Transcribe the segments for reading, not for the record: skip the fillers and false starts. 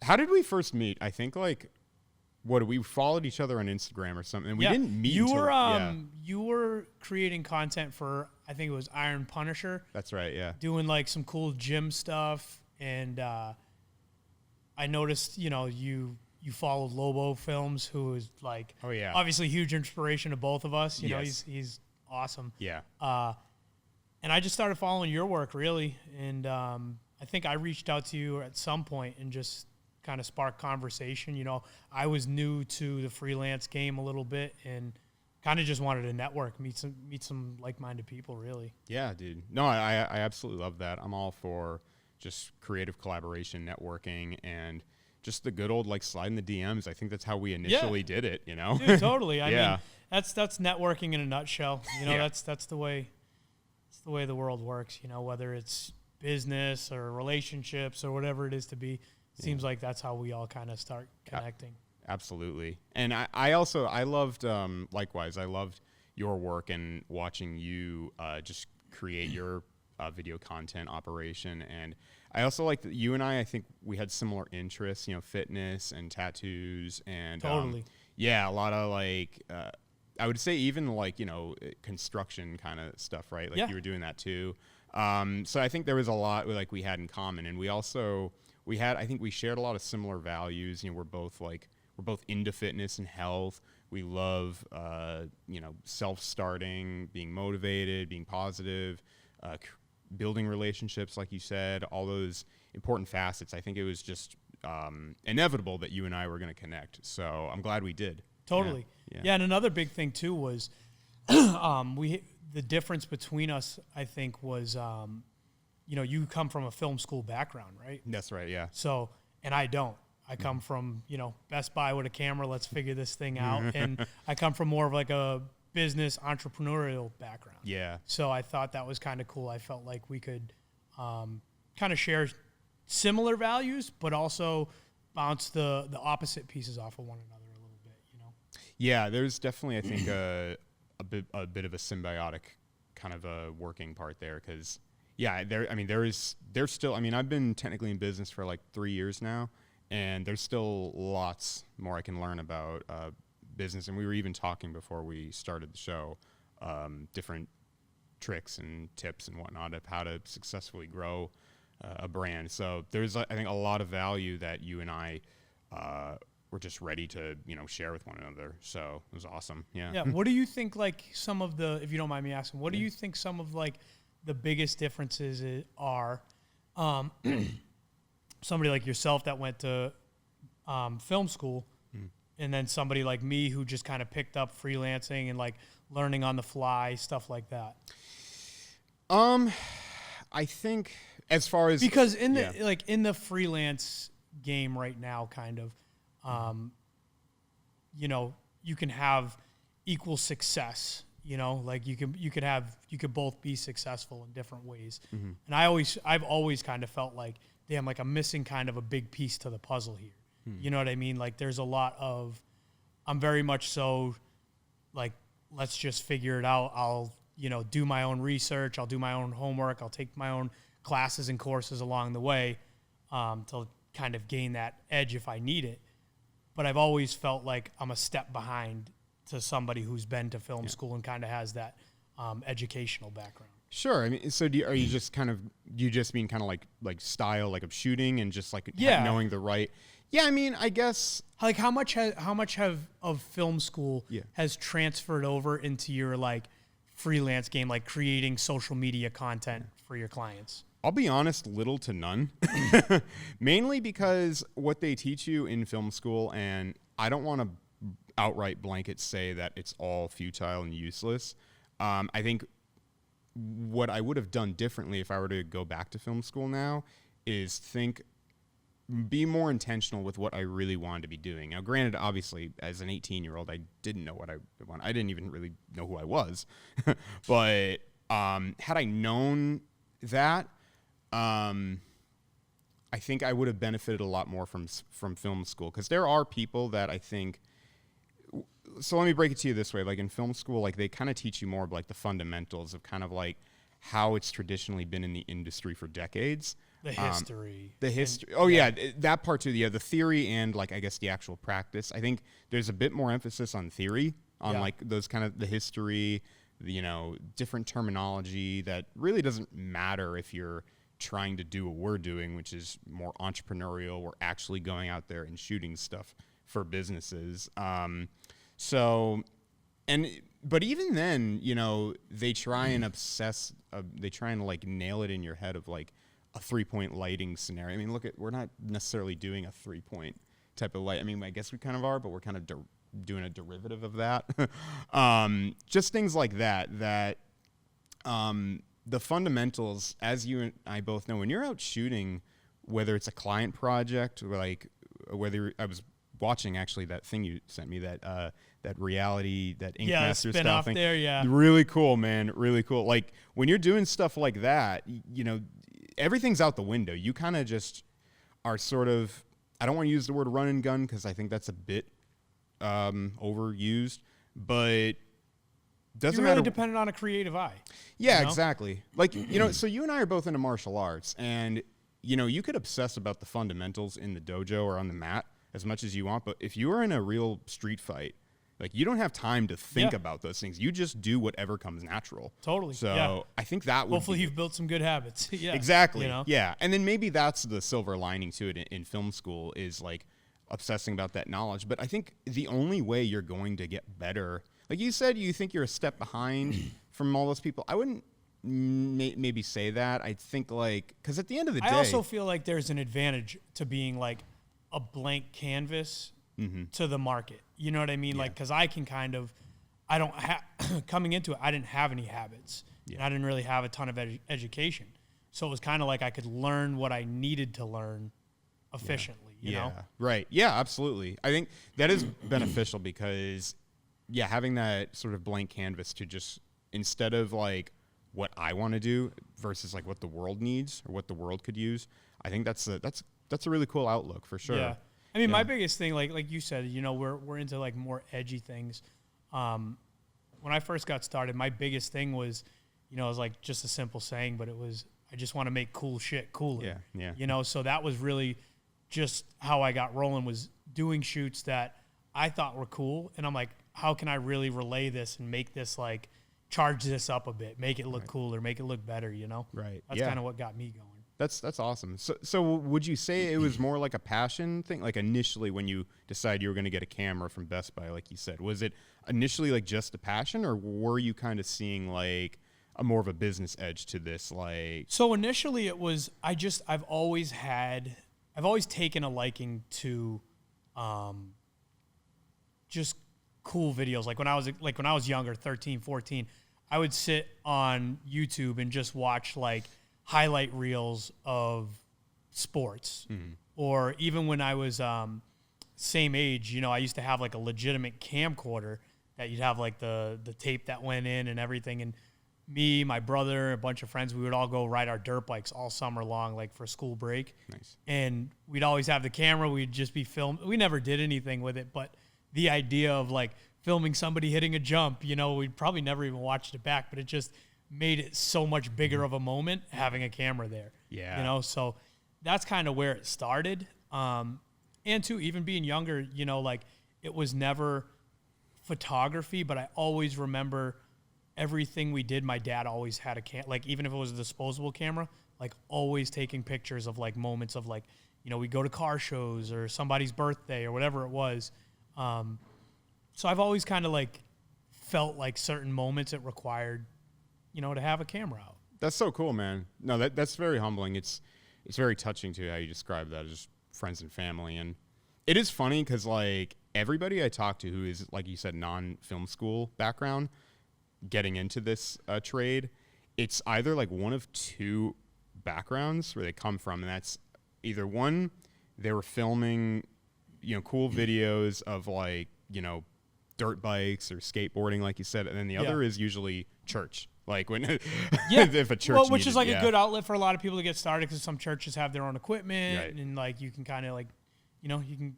How did we first meet? I think like, we followed each other on Instagram or something. And we didn't meet. You were creating content for, I think it was Iron Punisher. That's right. Yeah. Doing like some cool gym stuff. And I noticed, you followed Lobo Films, who is like, obviously huge inspiration to both of us. You know, he's awesome. Yeah. And I just started following your work really. And I think I reached out to you at some point and just kind of sparked conversation. I was new to the freelance game a little bit and kind of just wanted to network, meet some like-minded people really. Yeah, dude. No, I absolutely love that. I'm all for just creative collaboration, networking, and just the good old like sliding the DMs. I think that's how we initially did it, Dude, totally. I mean, that's networking in a nutshell. That's the way the world works, whether it's business or relationships or whatever it is to be. Seems like that's how we all kind of start connecting. Absolutely. And I loved, likewise, I loved your work and watching you just create your video content operation. And I also like that you and I think we had similar interests, fitness and tattoos and totally. A lot of like, I would say even like, construction kind of stuff, right? Like you were doing that too. So I think there was a lot like we had in common, and I think we shared a lot of similar values. We're both into fitness and health. We love, self-starting, being motivated, being positive, building relationships, like you said, all those important facets. I think it was just inevitable that you and I were going to connect. So I'm glad we did. Totally. Yeah. And another big thing too was the difference between us, I think, was you come from a film school background, right? That's right, yeah. So, and I don't. I come from, Best Buy with a camera, let's figure this thing out. And I come from more of like a business entrepreneurial background. Yeah. So I thought that was kind of cool. I felt like we could kind of share similar values, but also bounce the opposite pieces off of one another a little bit, Yeah, there's definitely, I think, a bit of a symbiotic kind of a working part there, because there's still, I've been technically in business for like 3 years now, and there's still lots more I can learn about business. And we were even talking before we started the show, different tricks and tips and whatnot of how to successfully grow a brand. So there's, I think, a lot of value that you and I were just ready to, share with one another. So it was awesome. Yeah. Yeah. What do you think, like, some of the, if you don't mind me asking, what do you think some of, like, the biggest differences are? Somebody like yourself that went to film school, and then somebody like me who just kind of picked up freelancing and like learning on the fly, stuff like that. I think as far as, because in the in the freelance game right now, kind of, you can have equal success. Like you could both be successful in different ways. Mm-hmm. And I've always kind of felt like, damn, like I'm missing kind of a big piece to the puzzle here. You know what I mean? Like there's a lot of, I'm very much so like, let's just figure it out. I'll, do my own research. I'll do my own homework. I'll take my own classes and courses along the way to kind of gain that edge if I need it. But I've always felt like I'm a step behind to somebody who's been to film school and kind of has that educational background. Sure. So are you just kind of, do you just mean kind of like style, like of shooting and just like knowing the right? Yeah. I guess like how much of film school has transferred over into your like freelance game, like creating social media content for your clients? I'll be honest, little to none. Mainly because what they teach you in film school, and I don't want to outright blanket say that it's all futile and useless. I think what I would have done differently if I were to go back to film school now is be more intentional with what I really wanted to be doing. Now, granted, obviously, as an 18-year-old, I didn't know what I wanted. I didn't even really know who I was. But had I known that, I think I would have benefited a lot more from film school, because there are people that I think. So let me break it to you this way. Like in film school, like they kind of teach you more of like the fundamentals of kind of like how it's traditionally been in the industry for decades. The history. Oh yeah, that part too. Yeah, the theory and like I guess the actual practice. I think there's a bit more emphasis on theory, on like those kind of the history, different terminology that really doesn't matter if you're trying to do what we're doing, which is more entrepreneurial. We're actually going out there and shooting stuff for businesses. But even then, they try and they try and like nail it in your head of like a 3-point lighting scenario. I mean, we're not necessarily doing a 3-point type of light. I mean, I guess we kind of are, but we're kind of doing a derivative of that. Just things like that, the fundamentals, as you and I both know, when you're out shooting, whether it's a client project or like whether I was watching actually that thing you sent me, that reality, that Ink Master spin style off thing. there, yeah. Really cool, man. Really cool. Like when you're doing stuff like that, everything's out the window. You kind of just are sort of, I don't want to use the word run and gun because I think that's a bit overused, but doesn't You're really matter. dependent on a creative eye. Yeah, exactly. Like, so you and I are both into martial arts, and, you could obsess about the fundamentals in the dojo or on the mat as much as you want, but if you are in a real street fight, like you don't have time to think about those things. You just do whatever comes natural. Totally. So I think that would hopefully you've built some good habits. Yeah. Exactly. Yeah. And then maybe that's the silver lining to it in film school is like obsessing about that knowledge. But I think the only way you're going to get better, like you said, you think you're a step behind from all those people. I wouldn't maybe say that. I think because at the end of the day, I also feel like there's an advantage to being like a blank canvas to the market. You know what I mean? Yeah. Like, because I can I don't have, coming into it, I didn't have any habits. Yeah. And I didn't really have a ton of education. So it was kind of like I could learn what I needed to learn efficiently, you know? Right. Yeah, absolutely. I think that is beneficial because, having that sort of blank canvas to just, instead of like what I want to do versus like what the world needs or what the world could use, I think that's a really cool outlook for sure. Yeah. I mean, my biggest thing, like you said, we're into like more edgy things. When I first got started, my biggest thing was, it was like just a simple saying, but it was, I just want to make cool shit cooler. Yeah. So that was really just how I got rolling, was doing shoots that I thought were cool. And I'm like, how can I really relay this and make this like, charge this up a bit, make it look cooler, make it look better, Right. That's kind of what got me going. That's awesome. So would you say it was more like a passion thing? Like initially when you decided you were going to get a camera from Best Buy, like you said, was it initially like just a passion, or were you kind of seeing like a more of a business edge to this? Like, so initially it was, I've always taken a liking to, just cool videos. Like when I was younger, 13, 14, I would sit on YouTube and just watch like highlight reels of sports. Or even when I was same age, I used to have like a legitimate camcorder that you'd have like the tape that went in and everything. And me, my brother, a bunch of friends, we would all go ride our dirt bikes all summer long, like for school break. Nice. And we'd always have the camera. We'd just be filmed. We never did anything with it, but the idea of like filming somebody hitting a jump, we'd probably never even watched it back, but it just made it so much bigger of a moment having a camera there. Yeah. So that's kind of where it started. And too, even being younger, like it was never photography, but I always remember everything we did. My dad always had like even if it was a disposable camera, like always taking pictures of like moments of like, we go to car shows or somebody's birthday or whatever it was. So I've always kind of like felt like certain moments it required, to have a camera out. That's so cool, man. No, that's very humbling. It's very touching too how you describe that, just friends and family. And it is funny because like everybody I talk to who is, like you said, non-film school background, getting into this trade, it's either like one of two backgrounds where they come from, and that's either one, they were filming, cool videos of like, dirt bikes or skateboarding, like you said, and then the other is usually church. Like when, if a church, which is like a good outlet for a lot of people to get started, because some churches have their own equipment, right. And like you can kind of like, you can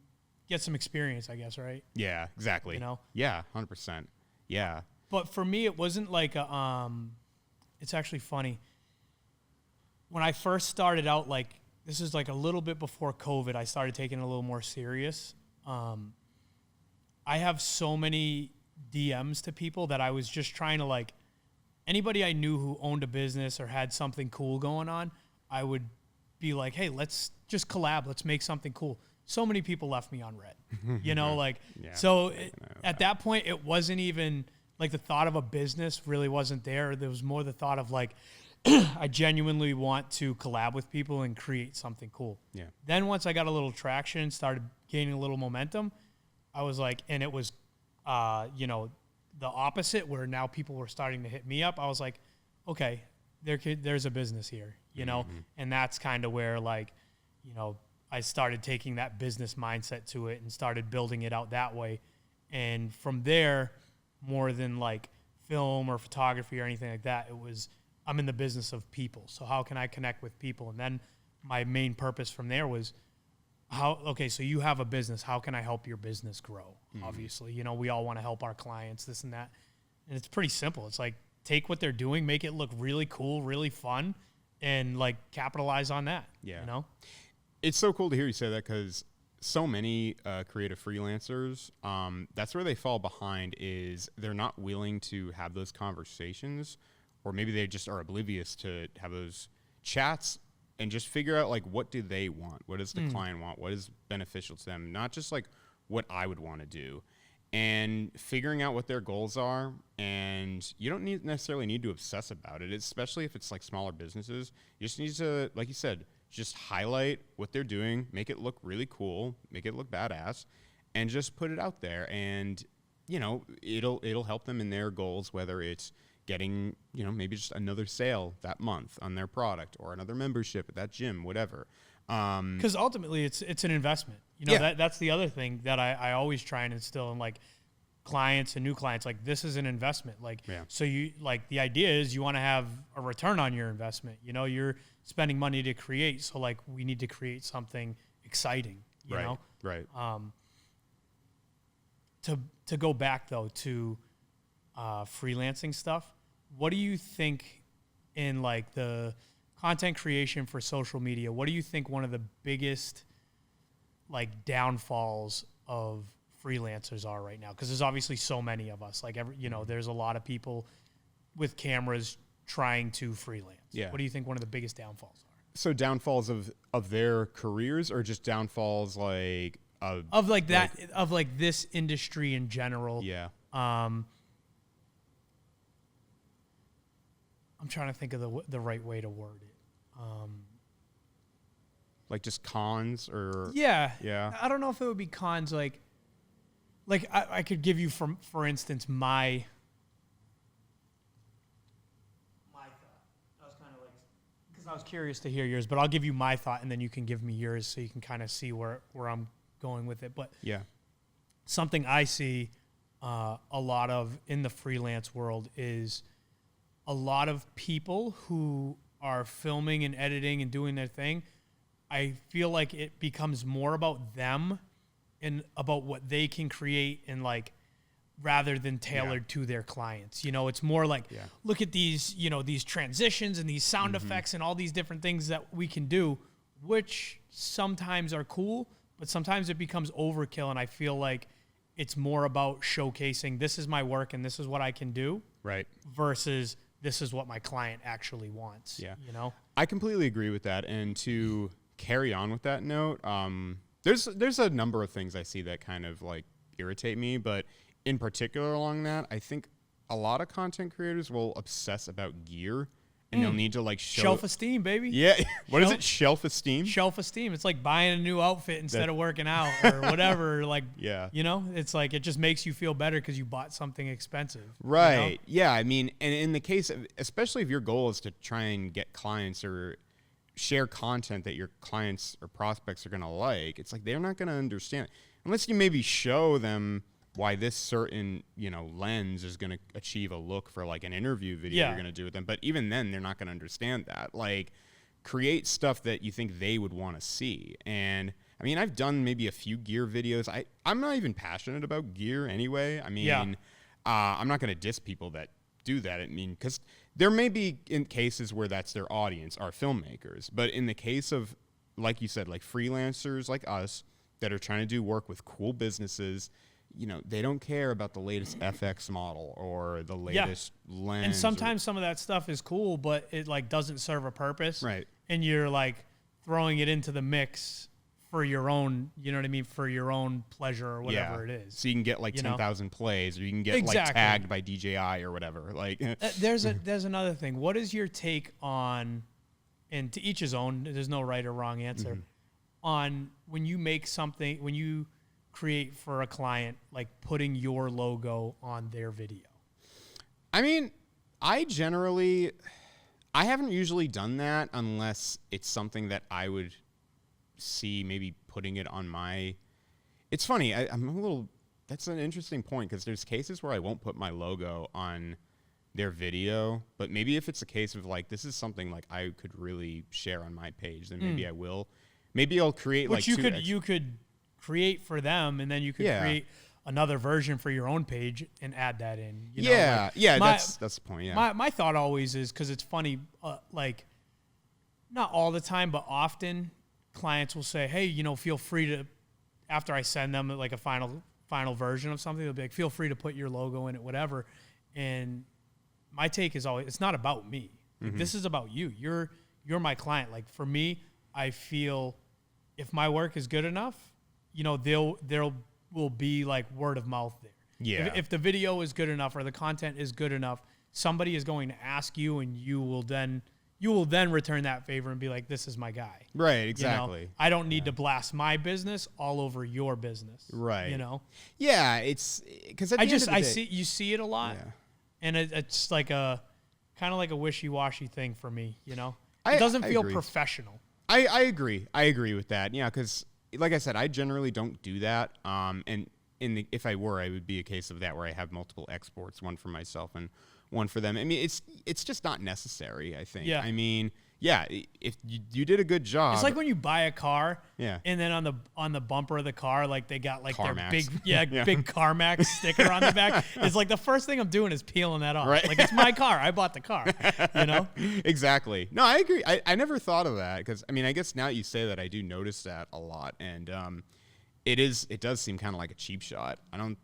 get some experience, I guess, right? Yeah, exactly. Yeah, 100%. Yeah. But for me, it wasn't like a. It's actually funny. when I first started out, like this is like a little bit before COVID, I started taking it a little more serious. I have so many DMs to people that I was just trying to like, anybody I knew who owned a business or had something cool going on, I would be like, hey, let's just collab. Let's make something cool. So many people left me on red, you know, like, so at that point, it wasn't even like the thought of a business really wasn't there. There was more the thought of like, I genuinely want to collab with people and create something cool. Yeah. Then once I got a little traction, started gaining a little momentum, I was like, and it was, you know, the opposite where now people were starting to hit me up. I was like, okay, there's a business here, you know? And that's kind of where like, you know, I started taking that business mindset to it and started building it out that way. And from there, more than like film or photography or anything like that, it was, I'm in the business of people. So how can I connect with people? And then my main purpose from there was okay, so you have a business. How can I help your business grow? Obviously, you know, we all want to help our clients, this and that. And it's pretty simple. It's like, take what they're doing, make it look really cool, really fun, and like capitalize on that. Yeah. You know? It's so cool to hear you say that because so many creative freelancers, that's where they fall behind is they're not willing to have those conversations, or maybe they just are oblivious to have those chats and just figure out like what do they want? What does the client want? What is beneficial to them? Not just like what I would want to do. And figuring out what their goals are, and you don't necessarily need to obsess about it, especially if it's like smaller businesses. You just need to, like you said, just highlight what they're doing, make it look really cool, make it look badass, and just put it out there. And, you know, it'll help them in their goals, whether it's getting, you know, maybe just another sale that month on their product or another membership at that gym, whatever. Because ultimately it's an investment. You know, that's the other thing that I always try and instill in like clients and new clients. Like, this is an investment. Like, so you like, the idea is you want to have a return on your investment. You know, you're spending money to create. So like, we need to create something exciting, you know? Right. To go back though to freelancing stuff, what do you think in like the content creation for social media? What do you think one of the biggest like downfalls of freelancers are right now? Because there's obviously so many of us. Like, you know, there's a lot of people with cameras trying to freelance. Yeah. What do you think one of the biggest downfalls are? So downfalls of their careers, or just downfalls like of like that, of like this industry in general? Yeah. I'm trying to think of the right way to word it. Like just cons or yeah. I don't know if it would be cons. Like I could give you for instance my thought. I was kind of like, because I was curious to hear yours, but I'll give you my thought and then you can give me yours so you can kind of see where I'm going with it. But yeah, something I see a lot of in the freelance world is a lot of people who are filming and editing and doing their thing. I feel like it becomes more about them and about what they can create, and like, rather than tailored to their clients. You know, it's more like, look at these, you know, these transitions and these sound effects and all these different things that we can do, which sometimes are cool, but sometimes it becomes overkill. And I feel like it's more about showcasing, this is my work and this is what I can do. Right. Versus this is what my client actually wants. Yeah. You know, I completely agree with that. And to carry on with that note, there's a number of things I see that kind of like irritate me, but in particular along that, I think a lot of content creators will obsess about gear, and they'll need to like shelf esteem, baby. Yeah. What is it? Shelf esteem? Shelf esteem. It's like buying a new outfit instead of working out or whatever. Like, you know, it's like, it just makes you feel better because you bought something expensive. Right. You know? Yeah. I mean, and in the case of, especially if your goal is to try and get clients or share content that your clients or prospects are going to like, it's like, they're not going to understand unless you maybe show them why this certain, you know, lens is going to achieve a look for like an interview video you're going to do with them. But even then, they're not going to understand that. Like, create stuff that you think they would want to see. And I mean, I've done maybe a few gear videos. I'm not even passionate about gear anyway. I mean, I'm not going to diss people that do that. I mean, because There may be in cases where that's their audience, are filmmakers. But in the case of, like you said, like freelancers like us that are trying to do work with cool businesses, you know, they don't care about the latest FX model or the latest lens. And sometimes some of that stuff is cool, but it like doesn't serve a purpose. Right. And you're like throwing it into the mix for your own, you know what I mean, for your own pleasure or whatever it is. So you can get like 10,000 plays, or you can get like tagged by DJI or whatever. Like there's another thing. What is your take on, and to each his own, there's no right or wrong answer, on when you make something, when you create for a client, like putting your logo on their video? I mean, I haven't usually done that unless it's something that I would see maybe putting it on my. It's funny. I'm a little. That's an interesting point, because there's cases where I won't put my logo on their video, but maybe if it's a case of like, this is something like I could really share on my page, then maybe I will. Maybe I'll create which like you could create for them, and then you could create another version for your own page and add that in. You know? That's the point. Yeah. My thought always is, because it's funny, like not all the time, but often clients will say, hey, you know, feel free to, after I send them like a final version of something, they'll be like, feel free to put your logo in it, whatever. And my take is always, it's not about me. Like, this is about you. You're my client. Like for me, I feel if my work is good enough, you know, there will be like word of mouth there. Yeah. If the video is good enough or the content is good enough, somebody is going to ask you, and you will then return that favor and be like, this is my guy. Right, exactly. You know? I don't need to blast my business all over your business. Right. You know? Yeah, it's because you see it a lot. Yeah. And it's like a kind of like a wishy-washy thing for me, you know? It doesn't feel professional. I agree. I agree with that. Yeah, because like I said, I generally don't do that. And if I were, I would be a case of that where I have multiple exports, one for myself and one for them. I mean, it's just not necessary, I think. Yeah. I mean, yeah, if you did a good job. It's like when you buy a car, yeah, and then on the bumper of the car, like they got like CarMax. their big CarMax sticker on the back. It's like the first thing I'm doing is peeling that off. Right. Like, it's my car. I bought the car. You know? Exactly. No, I agree. I never thought of that, because I mean, I guess now you say that, I do notice that a lot, and it does seem kind of like a cheap shot. I don't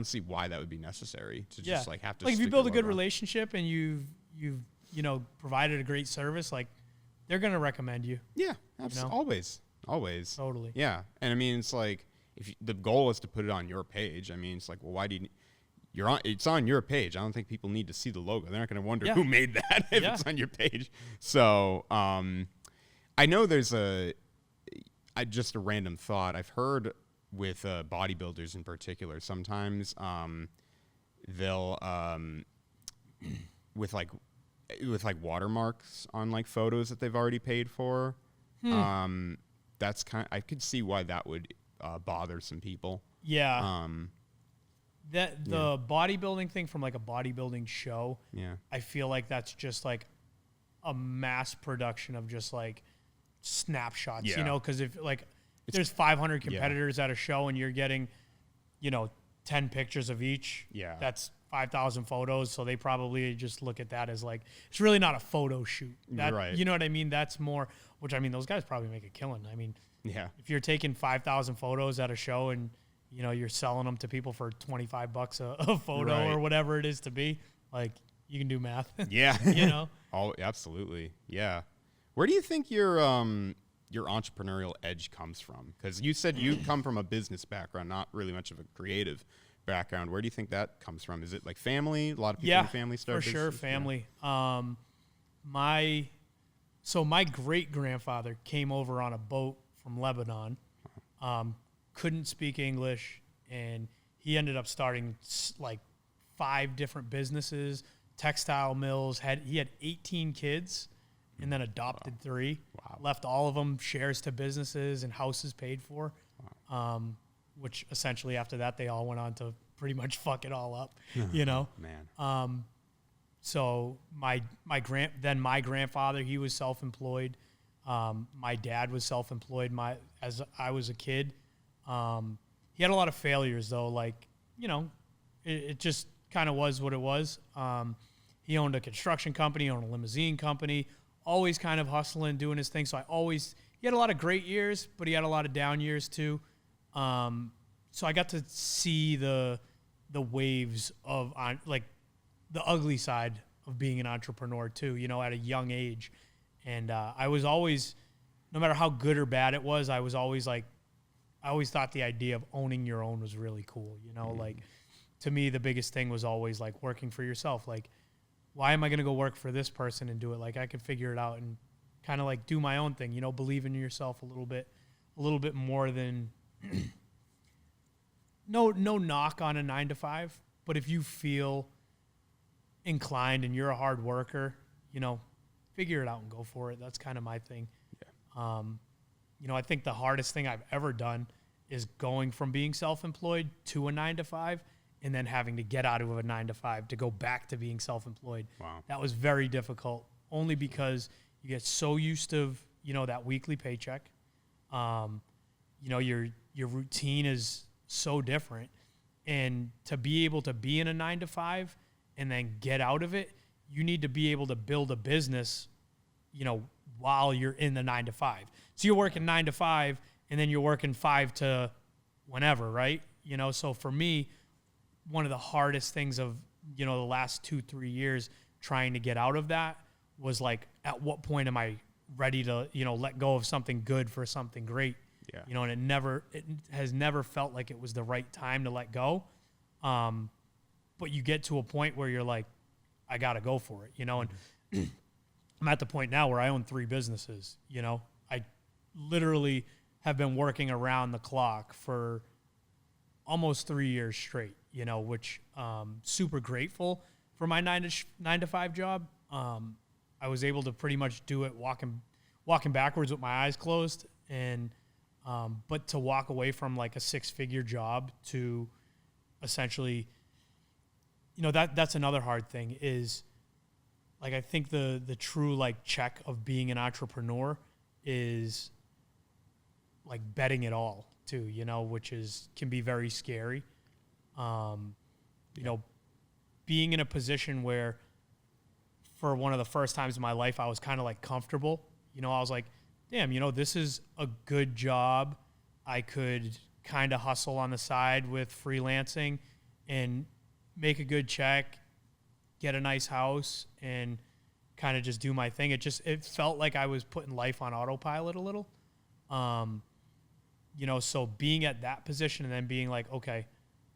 see why that would be necessary to just like have to. Like if you build a good relationship and you've you know provided a great service, like they're gonna recommend you. Yeah, absolutely. Always. Totally. Yeah, and I mean, it's like if the goal is to put it on your page. I mean, it's like, well, why do you? It's on your page. I don't think people need to see the logo. They're not going to wonder who made that if it's on your page. So I know there's just a random thought. I've heard with bodybuilders in particular, sometimes they'll with like watermarks on like photos that they've already paid for. That's I could see why that would bother some people. Yeah. The bodybuilding thing from like a bodybuilding show. Yeah. I feel like that's just like a mass production of just like snapshots, you know, because if like there's 500 competitors at a show and you're getting, you know, 10 pictures of each. Yeah. That's 5,000 photos. So they probably just look at that as like, it's really not a photo shoot. Right. You know what I mean? That's more, which I mean, those guys probably make a killing. I mean, if you're taking 5,000 photos at a show and, you know, you're selling them to people for $25 a photo or whatever it is to be, like, you can do math. Yeah. You know? Oh, absolutely. Yeah. Where do you think your entrepreneurial edge comes from? Because you said you come from a business background, not really much of a creative background. Where do you think that comes from? Is it like family? A lot of people in family start for sure, family. Yeah. My great grandfather came over on a boat from Lebanon, couldn't speak English, and he ended up starting like 5 different businesses, textile mills. He had 18 kids, and then adopted 3. Wow. Left all of them shares to businesses and houses paid for. Wow. Which essentially after that they all went on to pretty much fuck it all up, you know. Man. So my grandfather, he was self-employed. My dad was self-employed. As I was a kid, he had a lot of failures though. Like, you know, it just kind of was what it was. he owned a construction company, owned a limousine company, always kind of hustling, doing his thing. So he had a lot of great years, but he had a lot of down years too. So I got to see the waves of like the ugly side of being an entrepreneur too, at a young age. And I was always, no matter how good or bad it was, I always thought the idea of owning your own was really cool. Like to me, the biggest thing was always like working for yourself. Like, why am I going to go work for this person and do it? Like, I could figure it out and kind of like do my own thing, believe in yourself a little bit more than no knock on a 9-to-5, but if you feel inclined and you're a hard worker, figure it out and go for it. That's kind of my thing. Yeah. I think the hardest thing I've ever done is going from being self-employed to a 9-to-5 and then having to get out of a 9-to-5 to go back to being self-employed. Wow. That was very difficult, only because you get so used to, that weekly paycheck. Your routine is so different. And to be able to be in a 9-to-5 and then get out of it, you need to be able to build a business, while you're in the 9-to-5. So you're working 9-to-5 and then you're working 5 to whenever, right? So for me, one of the hardest things of, the last 2-3 years trying to get out of that was like, at what point am I ready to, let go of something good for something great? Yeah. And it has never felt like it was the right time to let go. But you get to a point where you're like, I got to go for it, and I'm at the point now where I own 3 businesses. I literally have been working around the clock for almost 3 years straight, which super grateful for my 9-to-5 job. I was able to pretty much do it walking backwards with my eyes closed, and but to walk away from like a 6-figure job to essentially, that's another hard thing is, like, I think the true like check of being an entrepreneur is like betting it all too, which can be very scary. Being in a position where for one of the first times in my life, I was kind of like comfortable, I was like, damn, this is a good job. I could kind of hustle on the side with freelancing and make a good check, get a nice house, and kind of just do my thing. It felt like I was putting life on autopilot a little. So being at that position and then being like, okay,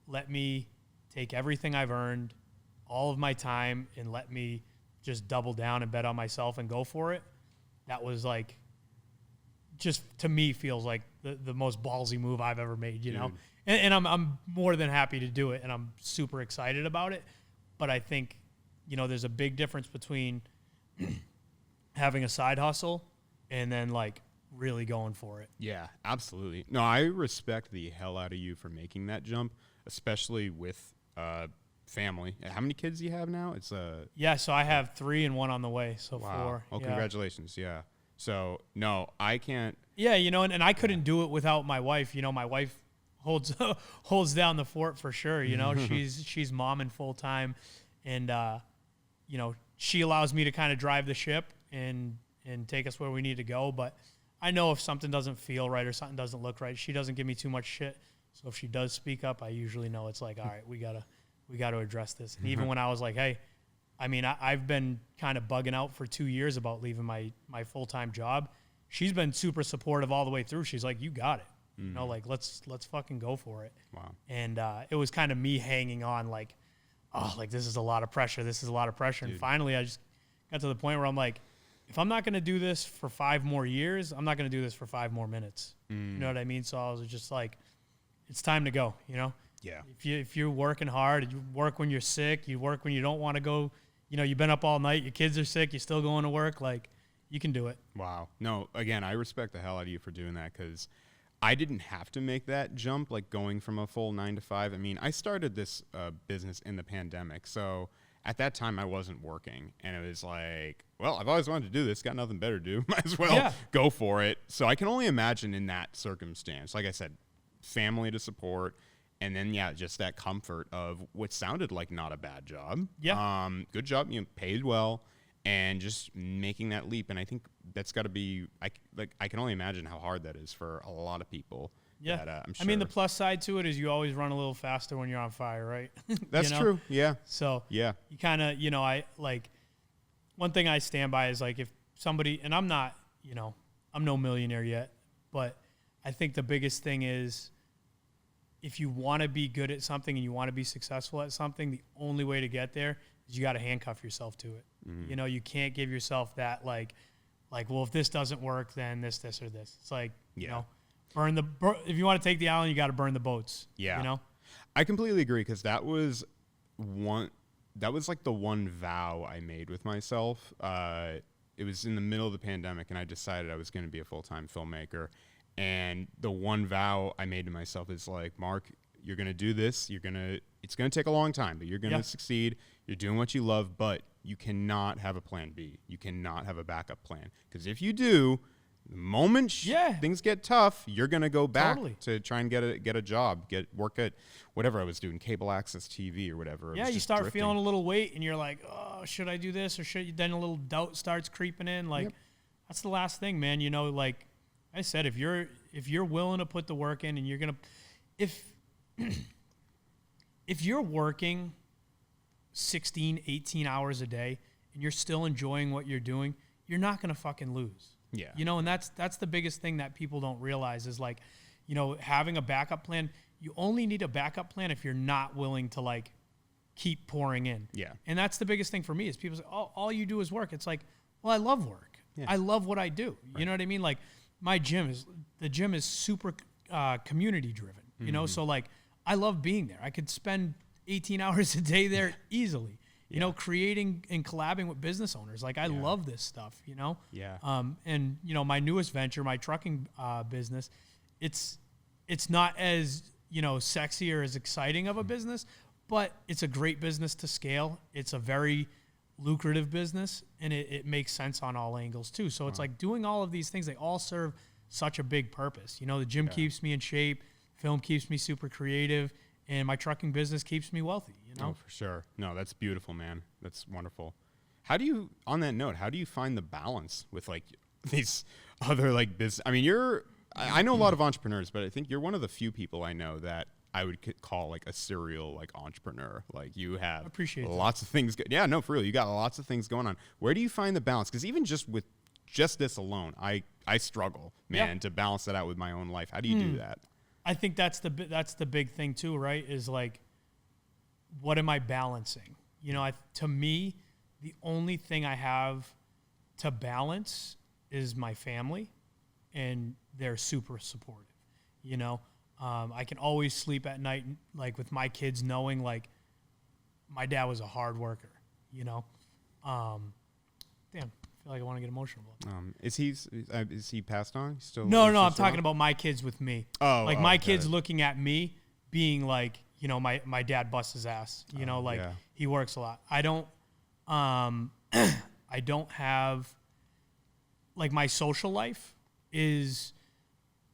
let me take everything I've earned, all of my time, and let me just double down and bet on myself and go for it. That was like, just to me feels like the most ballsy move I've ever made, and I'm more than happy to do it, and I'm super excited about it. But I think, there's a big difference between having a side hustle and then like really going for it. Yeah, absolutely. No, I respect the hell out of you for making that jump, especially with family. How many kids do you have now? Yeah, so I have 3 and 1 on the way, so wow. 4. Oh, congratulations. Yeah. So no, I can't. Yeah, and I couldn't do it without my wife. My wife holds down the fort for sure. She's momming full time, and she allows me to kind of drive the ship and take us where we need to go. But I know if something doesn't feel right or something doesn't look right, she doesn't give me too much shit. So if she does speak up, I usually know it's like, all right, we gotta address this. And even when I was like, hey, I've been kind of bugging out for 2 years about leaving my full-time job. She's been super supportive all the way through. She's like, you got it. Like, let's fucking go for it. Wow. And it was kind of me hanging on like, oh, like this is a lot of pressure. This is a lot of pressure. Dude. And finally I just got to the point where I'm like, if I'm not going to do this for 5 more years, I'm not going to do this for 5 more minutes. You know what I mean? So I was just like, it's time to go, Yeah. If you're working hard, you work when you're sick, you work when you don't want to go, you've been up all night, your kids are sick, you're still going to work, like, you can do it. Wow. No, again, I respect the hell out of you for doing that, because I didn't have to make that jump, like going from a full 9-to-5. I started this business in the pandemic, so at that time I wasn't working, and it was like, well, I've always wanted to do this, got nothing better to do, might as well go for it. So I can only imagine in that circumstance, like I said, family to support, And then, yeah, just that comfort of what sounded like not a bad job. Yeah. Good job, paid well, and just making that leap. And I think that's got to be, I can only imagine how hard that is for a lot of people. Yeah. That, I'm sure. I mean, the plus side to it is you always run a little faster when you're on fire, right? That's true. Yeah. So yeah, you kind of, I like, one thing I stand by is like if somebody, and I'm not, I'm no millionaire yet, but I think the biggest thing is, if you want to be good at something and you want to be successful at something, the only way to get there is you got to handcuff yourself to it. Mm-hmm. You can't give yourself that like, well, if this doesn't work, then this, or this. It's like, if you want to take the island, you got to burn the boats. Yeah. I completely agree, because that was like the one vow I made with myself. It was in the middle of the pandemic, and I decided I was going to be a full-time filmmaker. And the one vow I made to myself is like, Mark, you're going to do this. It's going to take a long time, but you're going to succeed. You're doing what you love, but you cannot have a plan B. You cannot have a backup plan. Because if you do, the moment things get tough, you're going to go back to try and get a job, work at whatever I was doing, cable access TV or whatever. Yeah, you start feeling a little weight, and you're like, oh, should I do this or should you? Then a little doubt starts creeping in. Like, that's the last thing, man. Like I said, if you're willing to put the work in, and you're gonna, if you're working 16, 18 hours a day and you're still enjoying what you're doing, you're not gonna fucking lose. Yeah. And that's the biggest thing that people don't realize is like, having a backup plan. You only need a backup plan if you're not willing to like keep pouring in. Yeah. And that's the biggest thing for me is people say, oh, all you do is work. It's like, well, I love work. Yeah. I love what I do. Right. You know what I mean? Like the gym is super community driven, so like I love being there. I could spend 18 hours a day there easily, creating and collabing with business owners. Like I love this stuff, Yeah. And my newest venture, my trucking business, it's not as, sexy or as exciting of a business, but it's a great business to scale. It's a very lucrative business, and it makes sense on all angles too. So it's like doing all of these things, they all serve such a big purpose. The gym keeps me in shape, film keeps me super creative, and my trucking business keeps me wealthy, Oh, for sure. No, that's beautiful, man. That's wonderful. On that note, how do you find the balance with like these other like business? I mean, I know a lot of entrepreneurs, but I think you're one of the few people I know that I would call like a serial like entrepreneur. Like you have lots of things. Yeah, no, for real. You got lots of things going on. Where do you find the balance? Because even just with this alone, I struggle, man, to balance that out with my own life. How do you do that? I think that's the big thing too, right? Is like, what am I balancing? To me, the only thing I have to balance is my family, and they're super supportive. I can always sleep at night, like with my kids knowing like my dad was a hard worker, Damn, I feel like I want to get emotional about that. Is he passed on? No, I'm talking about my kids with me. Oh, like my kids looking at me being like, my dad busts his ass, he works a lot. I don't have, like, my social life is,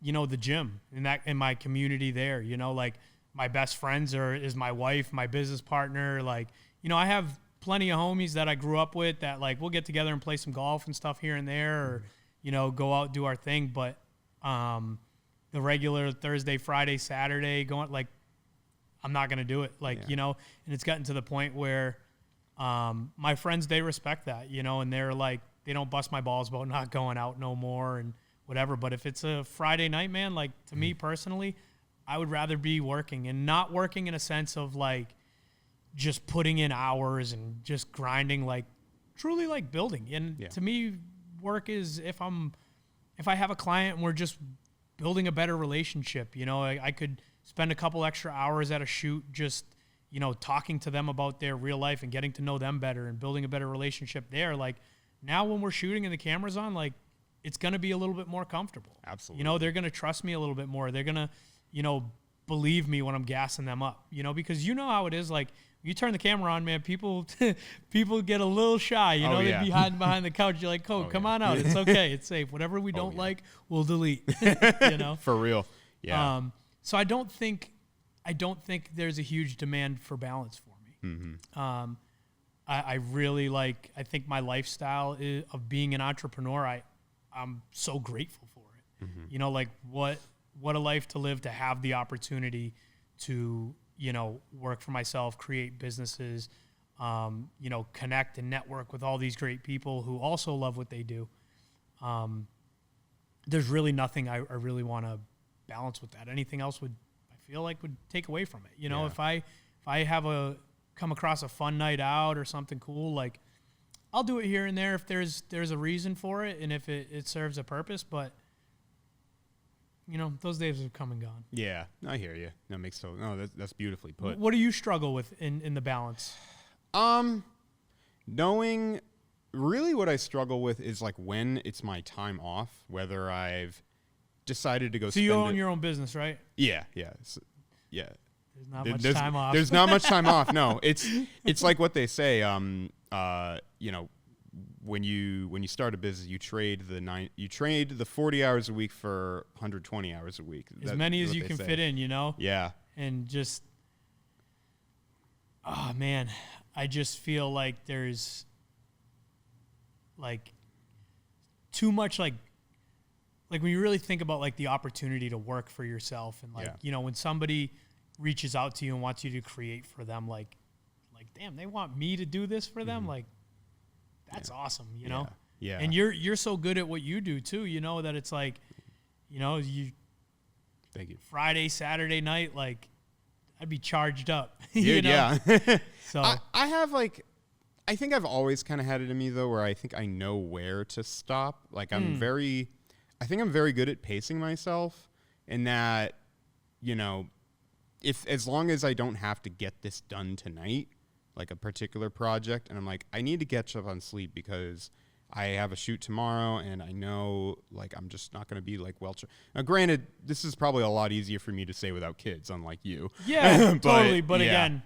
the gym and my community there, like my best friends is my wife, my business partner. Like, I have plenty of homies that I grew up with that like, we'll get together and play some golf and stuff here and there, or, go out, do our thing. But, the regular Thursday, Friday, Saturday going, like, I'm not going to do it. Like, and it's gotten to the point where, my friends, they respect that, and they're like, they don't bust my balls about not going out no more and whatever. But if it's a Friday night, man, like to me personally, I would rather be working, and not working in a sense of like just putting in hours and just grinding, like truly like building. And to me, work is if I have a client and we're just building a better relationship, I could spend a couple extra hours at a shoot just, talking to them about their real life and getting to know them better and building a better relationship there. Like now when we're shooting and the camera's on, like it's going to be a little bit more comfortable. Absolutely. They're going to trust me a little bit more. They're going to, believe me when I'm gassing them up, because how it is. Like you turn the camera on, man, people get a little shy, they'd be hiding behind the couch. You're like, come on out. It's okay. It's safe. Whatever we don't like, we'll delete, For real. Yeah. So I don't think I don't think there's a huge demand for balance for me. Mm-hmm. I really like, I think my lifestyle of being an entrepreneur, I'm so grateful for it. Mm-hmm. You know, like what a life to live, to have the opportunity to, you know, work for myself, create businesses, you know, connect and network with all these great people who also love what they do. There's really nothing I really want to balance with that. Anything else would take away from it. You know, if I come across a fun night out or something cool, like I'll do it here and there if there's a reason for it and if it serves a purpose, but you know, those days have come and gone. Yeah, I hear you. That's beautifully put. What do you struggle with in the balance? Knowing really what I struggle with is like when it's my time off, whether I've decided to go. So you own your own business, right? Yeah. There's not much time off. There's not much time off. No, it's like what they say. You know, when you start a business, you trade the 40 hours a week for 120 hours a week. As many as you can fit in, you know? Yeah. And just, oh man, I just feel like there's like too much like when you really think about like the opportunity to work for yourself and like, you know, when somebody reaches out to you and wants you to create for them, like damn, they want me to do this for them. Like that's awesome, you know? Yeah. And you're so good at what you do too, you know, that it's like, you know, thank you. Friday, Saturday night, like I'd be charged up. Dude, you know? Yeah. So I have like, I think I've always kind of had it in me though, where I think I know where to stop. Like I think I'm very good at pacing myself, and that, you know, as long as I don't have to get this done tonight, like a particular project, and I'm like, I need to catch up on sleep because I have a shoot tomorrow, and I know like I'm just not going to be like now, granted, this is probably a lot easier for me to say without kids, unlike you. Yeah, totally. But again,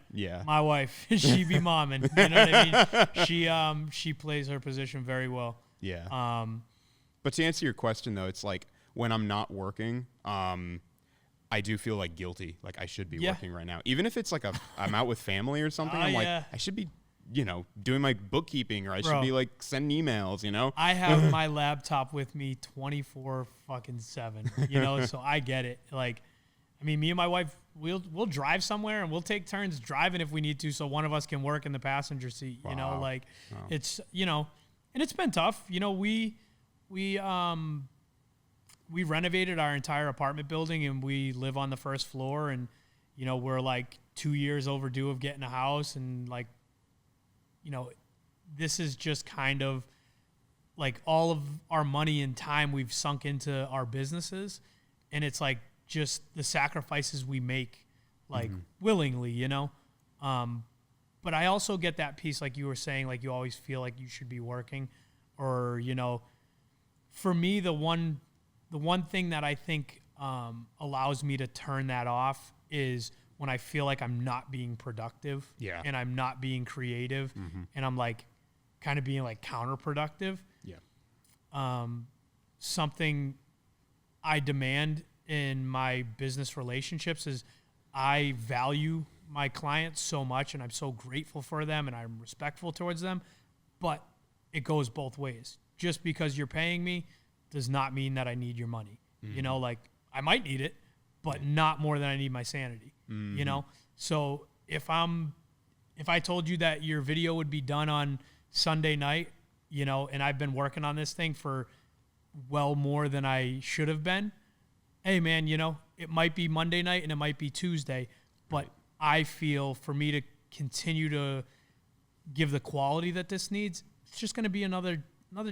my wife, she be momming. You know what I mean? She plays her position very well. Yeah. But to answer your question though, it's like when I'm not working, I do feel like guilty. Like I should be working right now. Even if it's like I'm out with family or something, I'm like, I should be, you know, doing my bookkeeping, or I should be like sending emails, you know? I have my laptop with me 24/7, you know, so I get it. Like, I mean, me and my wife, we'll drive somewhere and we'll take turns driving if we need to, so one of us can work in the passenger seat, you know, like it's, you know, and it's been tough. You know, we renovated our entire apartment building and we live on the first floor, and, you know, we're like 2 years overdue of getting a house, and like, you know, this is just kind of like all of our money and time we've sunk into our businesses, and it's like just the sacrifices we make, like willingly, you know? But I also get that piece, like you were saying, like you always feel like you should be working, or, you know, for me, the one thing that I think allows me to turn that off is when I feel like I'm not being productive, and I'm not being creative, and I'm like kind of being like counterproductive. Something I demand in my business relationships is I value my clients so much, and I'm so grateful for them, and I'm respectful towards them, but it goes both ways. Just because you're paying me does not mean that I need your money. You know, like I might need it, but not more than I need my sanity, you know? So if I told you that your video would be done on Sunday night, you know, and I've been working on this thing for well more than I should have been, hey man, you know, it might be Monday night and it might be Tuesday, but I feel for me to continue to give the quality that this needs, it's just going to be another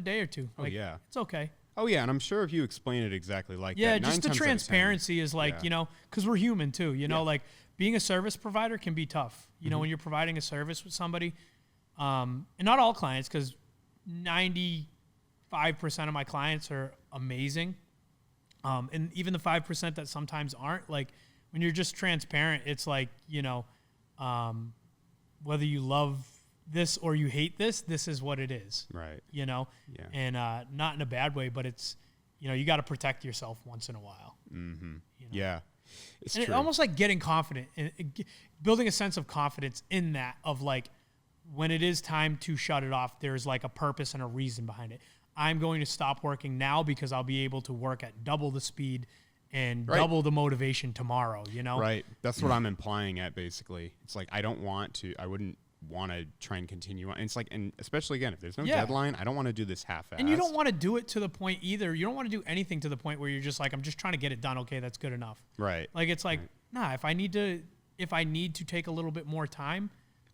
day or two. Like, it's okay. Oh, yeah, and I'm sure if you explain it exactly like that. Yeah, just the transparency is like, you know, because we're human too, you know, like being a service provider can be tough, you know, when you're providing a service with somebody, and not all clients, because 95% of my clients are amazing, and even the 5% that sometimes aren't, like when you're just transparent, it's like, you know, whether you love this or you hate this is what it is. Right. You know? Yeah. And not in a bad way, but it's, you know, you got to protect yourself once in a while. Mm-hmm. You know? Yeah. It's and true. it almost like getting confident and building a sense of confidence in that of like, when it is time to shut it off, there's like a purpose and a reason behind it. I'm going to stop working now because I'll be able to work at double the speed and double the motivation tomorrow, you know? Right. That's what I'm implying at, basically. It's like, I wouldn't want to try and continue on. And it's like, and especially again, if there's no deadline, I don't want to do this half-assed. And you don't want to do it to the point either. You don't want to do anything to the point where you're just like, I'm just trying to get it done. Okay, that's good enough. Right. Like, it's like, nah, if I need to take a little bit more time,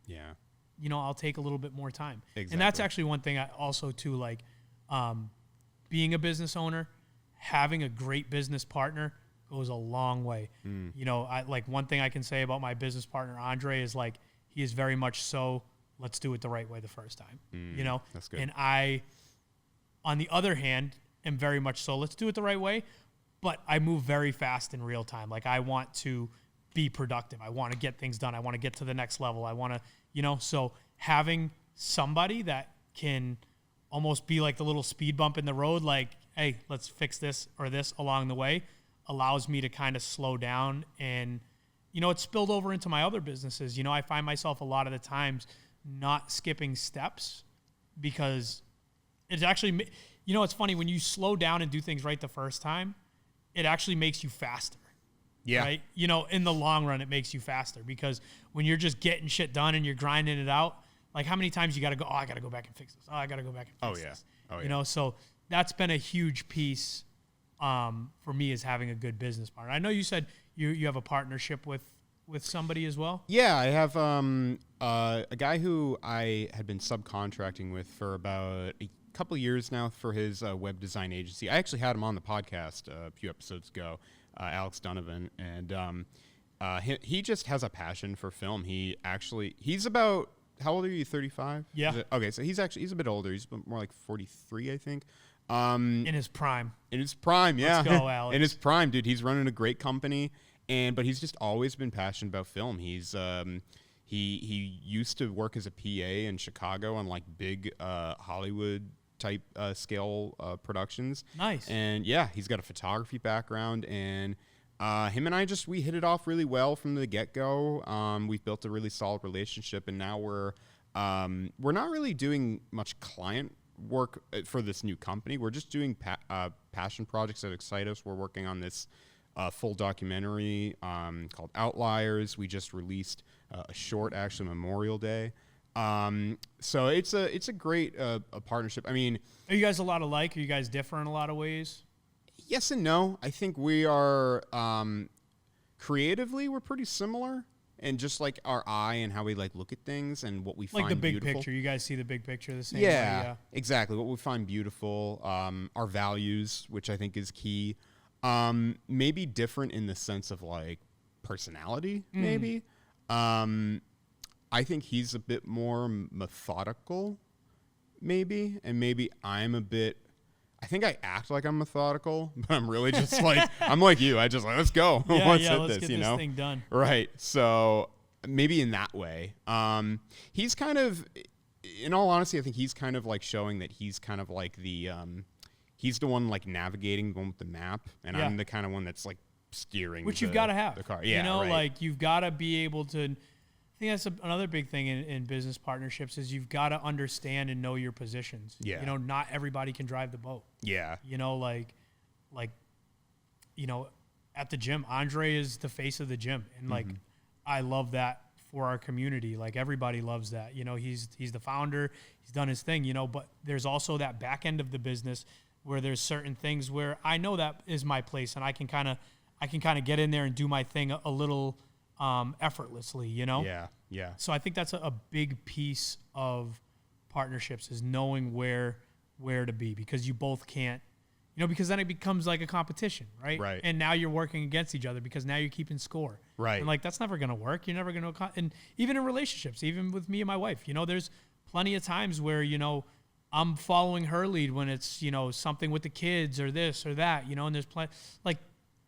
you know, I'll take a little bit more time. Exactly. And that's actually one thing I also too, like, being a business owner, having a great business partner goes a long way. You know, one thing I can say about my business partner, Andre, is like, he is very much so, let's do it the right way the first time, you know? That's good. And I, on the other hand, am very much so, let's do it the right way, but I move very fast in real time. Like, I want to be productive. I want to get things done. I want to get to the next level. I want to, you know, so having somebody that can almost be like the little speed bump in the road, like, hey, let's fix this or this along the way, allows me to kind of slow down. And, you know, it's spilled over into my other businesses. You know, I find myself a lot of the times not skipping steps because it's actually, you know, it's funny when you slow down and do things right the first time, it actually makes you faster. Yeah. Right. You know, in the long run, it makes you faster because when you're just getting shit done and you're grinding it out, like how many times you got to go, oh, I got to go back and fix this. Oh, I got to go back and fix this. You know, so that's been a huge piece for me, is having a good business partner. I know you said you have a partnership with somebody as well. Yeah, I have a guy who I had been subcontracting with for about a couple of years now for his web design agency. I actually had him on the podcast a few episodes ago, Alex Donovan, and he just has a passion for film. He's about, how old are you? 35? Yeah. Okay, so he's a bit older. He's more like 43, I think. In his prime. In his prime, yeah. Let's go, Alex. In his prime, dude. He's running a great company, but he's just always been passionate about film. He used to work as a PA in Chicago on like big Hollywood type scale productions. Nice. And yeah, he's got a photography background, and him and I we hit it off really well from the get-go. We've built a really solid relationship, and now we're not really doing much client work for this new company. We're just doing passion projects that excite us. We're working on this full documentary called Outliers. We just released a short, actually, Memorial Day. So it's a great a partnership. I mean, are you guys a lot alike? Are you guys different in a lot of ways? Yes and no. I think we are creatively, we're pretty similar, and just like our eye and how we like look at things and what we find like the big beautiful. Picture. You guys see the big picture the same way. Yeah, exactly. What we find beautiful, our values, which I think is key. Maybe different in the sense of like personality, maybe. I think he's a bit more methodical, maybe, and maybe I'm a bit. I think I act like I'm methodical, but I'm really just like, I'm like you. I just like, let's go. Let's get this thing done. Right. So maybe in that way. He's kind of, in all honesty, I think he's kind of like showing that he's kind of like he's the one like navigating, going with the map, and I'm the kind of one that's like steering. Which you've got to have. The car. Yeah, you know, right. like you've got to be able to. I think that's another big thing in business partnerships is you've got to understand and know your positions. Yeah. You know, not everybody can drive the boat. Yeah. You know, like, you know, at the gym, Andre is the face of the gym. And like, I love that for our community. Like everybody loves that. You know, he's the founder, he's done his thing, you know, but there's also that back end of the business where there's certain things where I know that is my place and I can kind of get in there and do my thing a little effortlessly, you know? Yeah. So I think that's a big piece of partnerships is knowing where to be, because you both can't, you know, because then it becomes like a competition, right? Right. And now you're working against each other because now you're keeping score. Right. And like, that's never going to work. You're never going to, and even in relationships, even with me and my wife, you know, there's plenty of times where, you know, I'm following her lead when it's, you know, something with the kids or this or that, you know, and there's like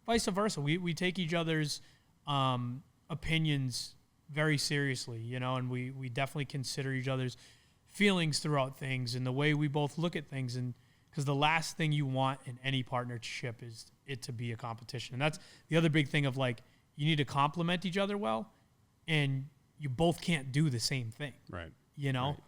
vice versa. We take each other's, opinions very seriously, you know, and we definitely consider each other's feelings throughout things and the way we both look at things. And because because the last thing you want in any partnership is it to be a competition. And that's the other big thing of like, you need to complement each other well, and you both can't do the same thing. Right. You know? Right.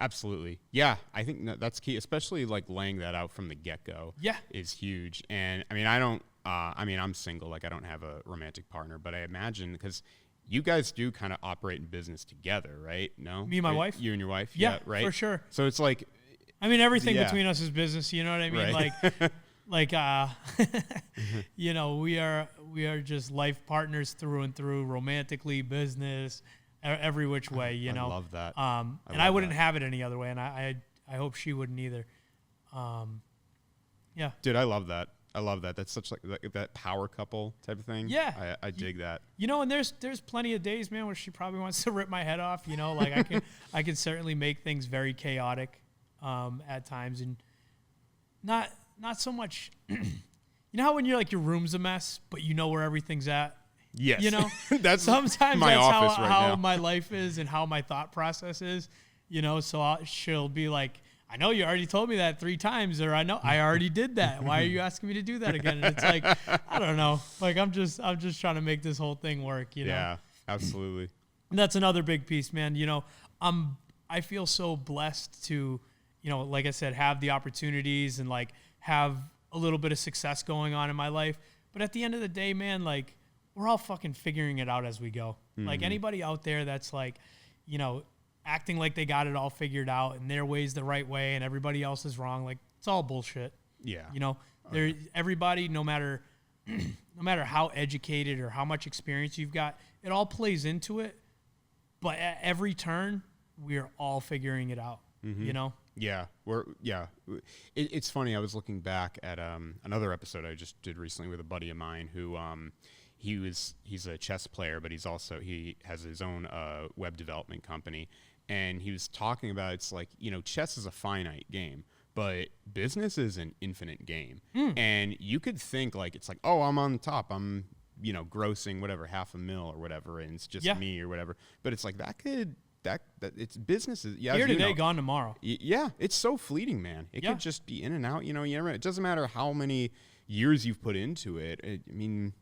Absolutely. Yeah. I think that's key, especially like laying that out from the get-go. Yeah. Is huge. And I mean, I'm single, like I don't have a romantic partner, but I imagine because you guys do kind of operate in business together, right? No? Me and my wife? You and your wife? Yeah, right? for sure. So it's like, I mean, everything between us is business. You know what I mean? Right. You know, we are just life partners through and through, romantically, business, every which way, you know. I love that. And I wouldn't have it any other way, and I hope she wouldn't either. Yeah. Dude, I love that. That's such like that power couple type of thing. Yeah. I dig that. You know, and there's plenty of days, man, where she probably wants to rip my head off, you know, like I can certainly make things very chaotic at times, and not so much. You know how when you're like your room's a mess, but you know where everything's at? Yes. You know, that's sometimes my that's office how now. my life is and how my thought process is, you know, so she'll be like, I know you already told me that 3 times, or I know I already did that. Why are you asking me to do that again? And it's like, I don't know. Like, I'm just trying to make this whole thing work, you know? Yeah, absolutely. And that's another big piece, man. You know, I feel so blessed to, you know, like I said, have the opportunities and like have a little bit of success going on in my life. But at the end of the day, man, like, we're all fucking figuring it out as we go. Mm-hmm. Like, anybody out there that's like, you know, acting like they got it all figured out and their way's the right way and everybody else is wrong, like, it's all bullshit. Yeah. You know, everybody, no matter how educated or how much experience you've got, it all plays into it. But at every turn, we're all figuring it out, you know? Yeah. It's funny. I was looking back at another episode I just did recently with a buddy of mine who he's a chess player, but he has his own web development company. And he was talking about, it's like, you know, chess is a finite game, but business is an infinite game. And you could think like, it's like, oh, I'm on top. I'm, you know, grossing whatever, $500,000 or whatever. And it's just me or whatever. But it's like, that it's businesses. Yeah. Here today, gone tomorrow. Yeah. It's so fleeting, man. It could just be in and out, you know, it doesn't matter how many years you've put into it. You've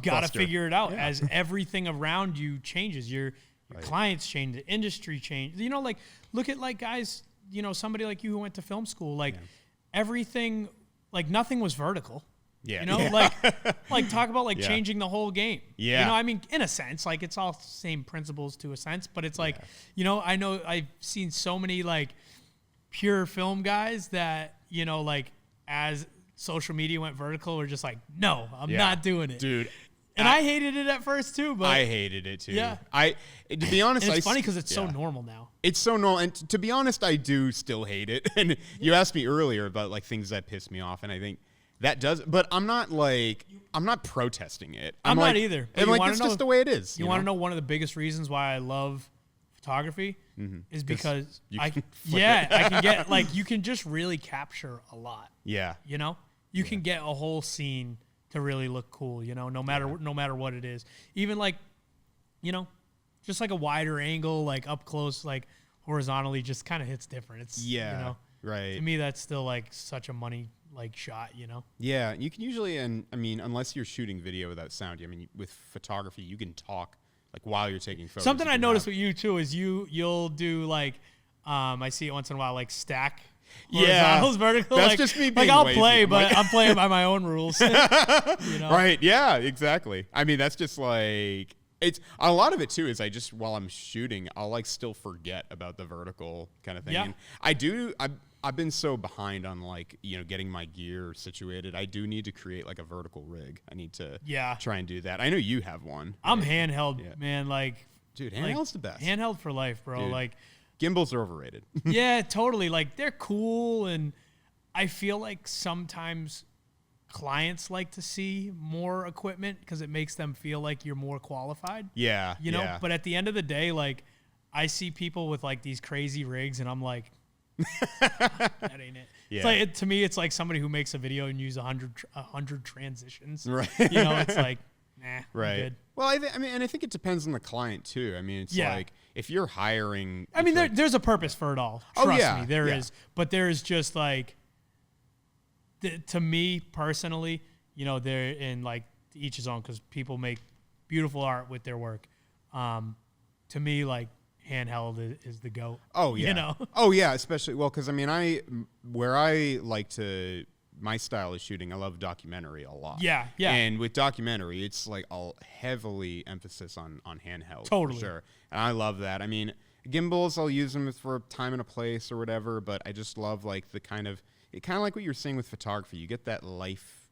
got to figure it out as everything around you changes. Your clients change, the industry change. You know, like, look at like guys, you know, somebody like you who went to film school, like everything, like nothing was vertical. Yeah. You know, like talk about like changing the whole game. Yeah. You know, I mean, in a sense, like it's all same principles to a sense, but it's like, you know I've seen so many like pure film guys that, you know, like as social media went vertical, we're just like, no, I'm not doing it. Dude. And I hated it at first too, but I hated it too. Yeah. To be honest, and it's funny because it's so normal now. It's so normal, and to be honest, I do still hate it. And you asked me earlier about like things that piss me off, and I think that does. But I'm not protesting it. I'm not either. I'm like, it's just the way it is. You want to know one of the biggest reasons why I love photography is because I can get like, you can just really capture a lot. Yeah. You know, you can get a whole scene to really look cool, you know, no matter what it is. Even like, you know, just like a wider angle, like up close, like horizontally, just kind of hits different. It's, you know, right. To me, that's still like such a money like shot, you know? Yeah. You can usually, and I mean, unless you're shooting video without sound, I mean, with photography, you can talk like while you're taking photos. Something I noticed with you too is you'll do like, I see it once in a while, like stack. Horizontals, vertical. That's like, just me being like I'll lazy. play, but I'm playing by my own rules. You know? Right. Yeah, exactly. I mean, that's just like, it's a lot of it too is I just, while I'm shooting, I'll like still forget about the vertical kind of thing. Yeah. And I've been so behind on like, you know, getting my gear situated. I do need to create like a vertical rig. I need to try and do that. I know you have one. I'm handheld, man. Like, dude, handheld's the best. Handheld for life, bro. Dude. Like, gimbals are overrated. Yeah, totally. Like, they're cool, and I feel like sometimes clients like to see more equipment because it makes them feel like you're more qualified. Yeah. You know, but at the end of the day, like, I see people with like these crazy rigs, and I'm like, that ain't it. Yeah. It's like, to me, it's like somebody who makes a video and use 100 transitions. Right. You know, it's like, nah, right. Good. Well, I think it depends on the client too. I mean, it's like if you're hiring. I mean, there's a purpose for it all. Trust me, there is. But there is just like, to me personally, you know, they're in like each his own, because people make beautiful art with their work. To me, like handheld is the GOAT. Oh yeah. You know? Oh yeah, especially because I mean where I like to my style is shooting. I love documentary a lot. Yeah, yeah. And with documentary, it's like a heavily emphasis on handheld. Totally. For sure. And I love that. I mean, gimbals, I'll use them for a time and a place or whatever, but I just love like the kind of like what you're saying with photography. You get that life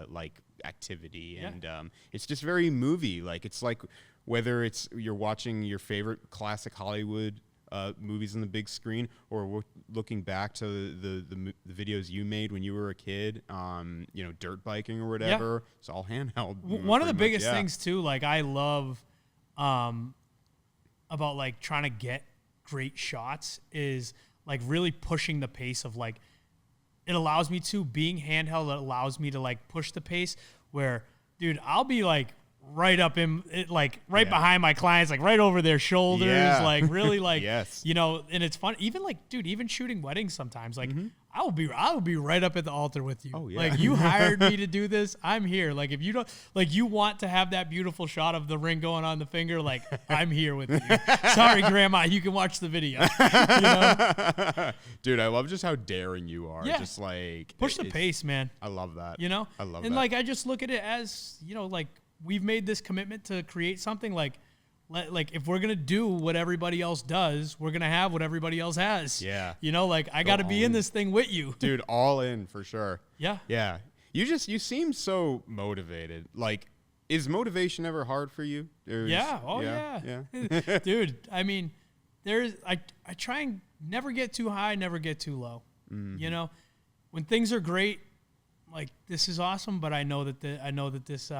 like activity, and it's just very movie. Like it's like whether it's you're watching your favorite classic Hollywood movies on the big screen, or looking back to the videos you made when you were a kid, you know, dirt biking or whatever. It's all handheld. One of the biggest things too, like I love about like trying to get great shots is like really pushing the pace of like, it allows me to, being handheld, it allows me to like push the pace where, dude, I'll be like right up in it, like right behind my clients, like right over their shoulders, like really like, you know, and it's fun. Even like, dude, even shooting weddings sometimes, like I will be right up at the altar with you. Oh, yeah. Like you hired me to do this. I'm here. Like if you don't, like you want to have that beautiful shot of the ring going on the finger, like I'm here with you. Sorry, grandma, you can watch the video. You know? Dude, I love just how daring you are. Yeah. Just like push the pace, man. I love that. You know? I love that. And like, I just look at it as, you know, like we've made this commitment to create something like if we're going to do what everybody else does, we're going to have what everybody else has. Yeah. You know, like I got to be in this thing with you. Dude, all in for sure. Yeah. Yeah. You seem so motivated. Like, is motivation ever hard for you? Yeah. Oh yeah. Dude, I mean, I try and never get too high, never get too low. Mm-hmm. You know, when things are great, like this is awesome, but I know that this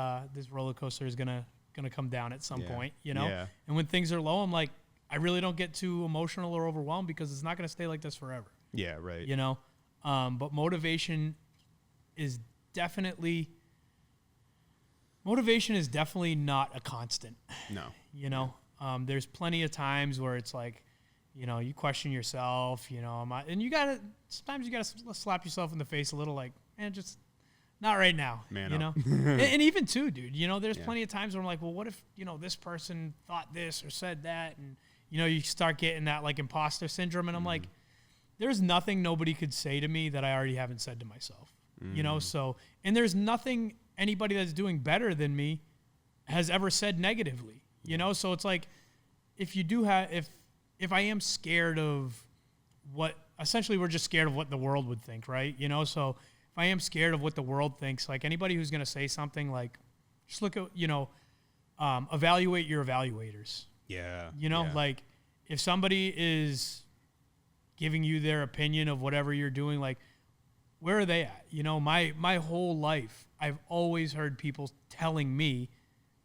roller coaster is gonna come down at some point, you know? Yeah. And when things are low, I'm like, I really don't get too emotional or overwhelmed because it's not gonna stay like this forever. Yeah, right. You know? But motivation is definitely not a constant. No. You know? There's plenty of times where it's like, you know, you question yourself, you know, sometimes you gotta slap yourself in the face a little, like, man, just not right now, man, you know? and even too, dude, you know, there's plenty of times where I'm like, well, what if, you know, this person thought this or said that? And, you know, you start getting that like imposter syndrome. And I'm like, there's nothing nobody could say to me that I already haven't said to myself, you know? So, and there's nothing anybody that's doing better than me has ever said negatively, you know? So it's like, if you do have, if I am scared of what, essentially we're just scared of what the world would think, right? You know, so if I am scared of what the world thinks, like anybody who's going to say something, like just look at, you know, evaluate your evaluators. Yeah. You know, like if somebody is giving you their opinion of whatever you're doing, like where are they at? You know, my whole life, I've always heard people telling me,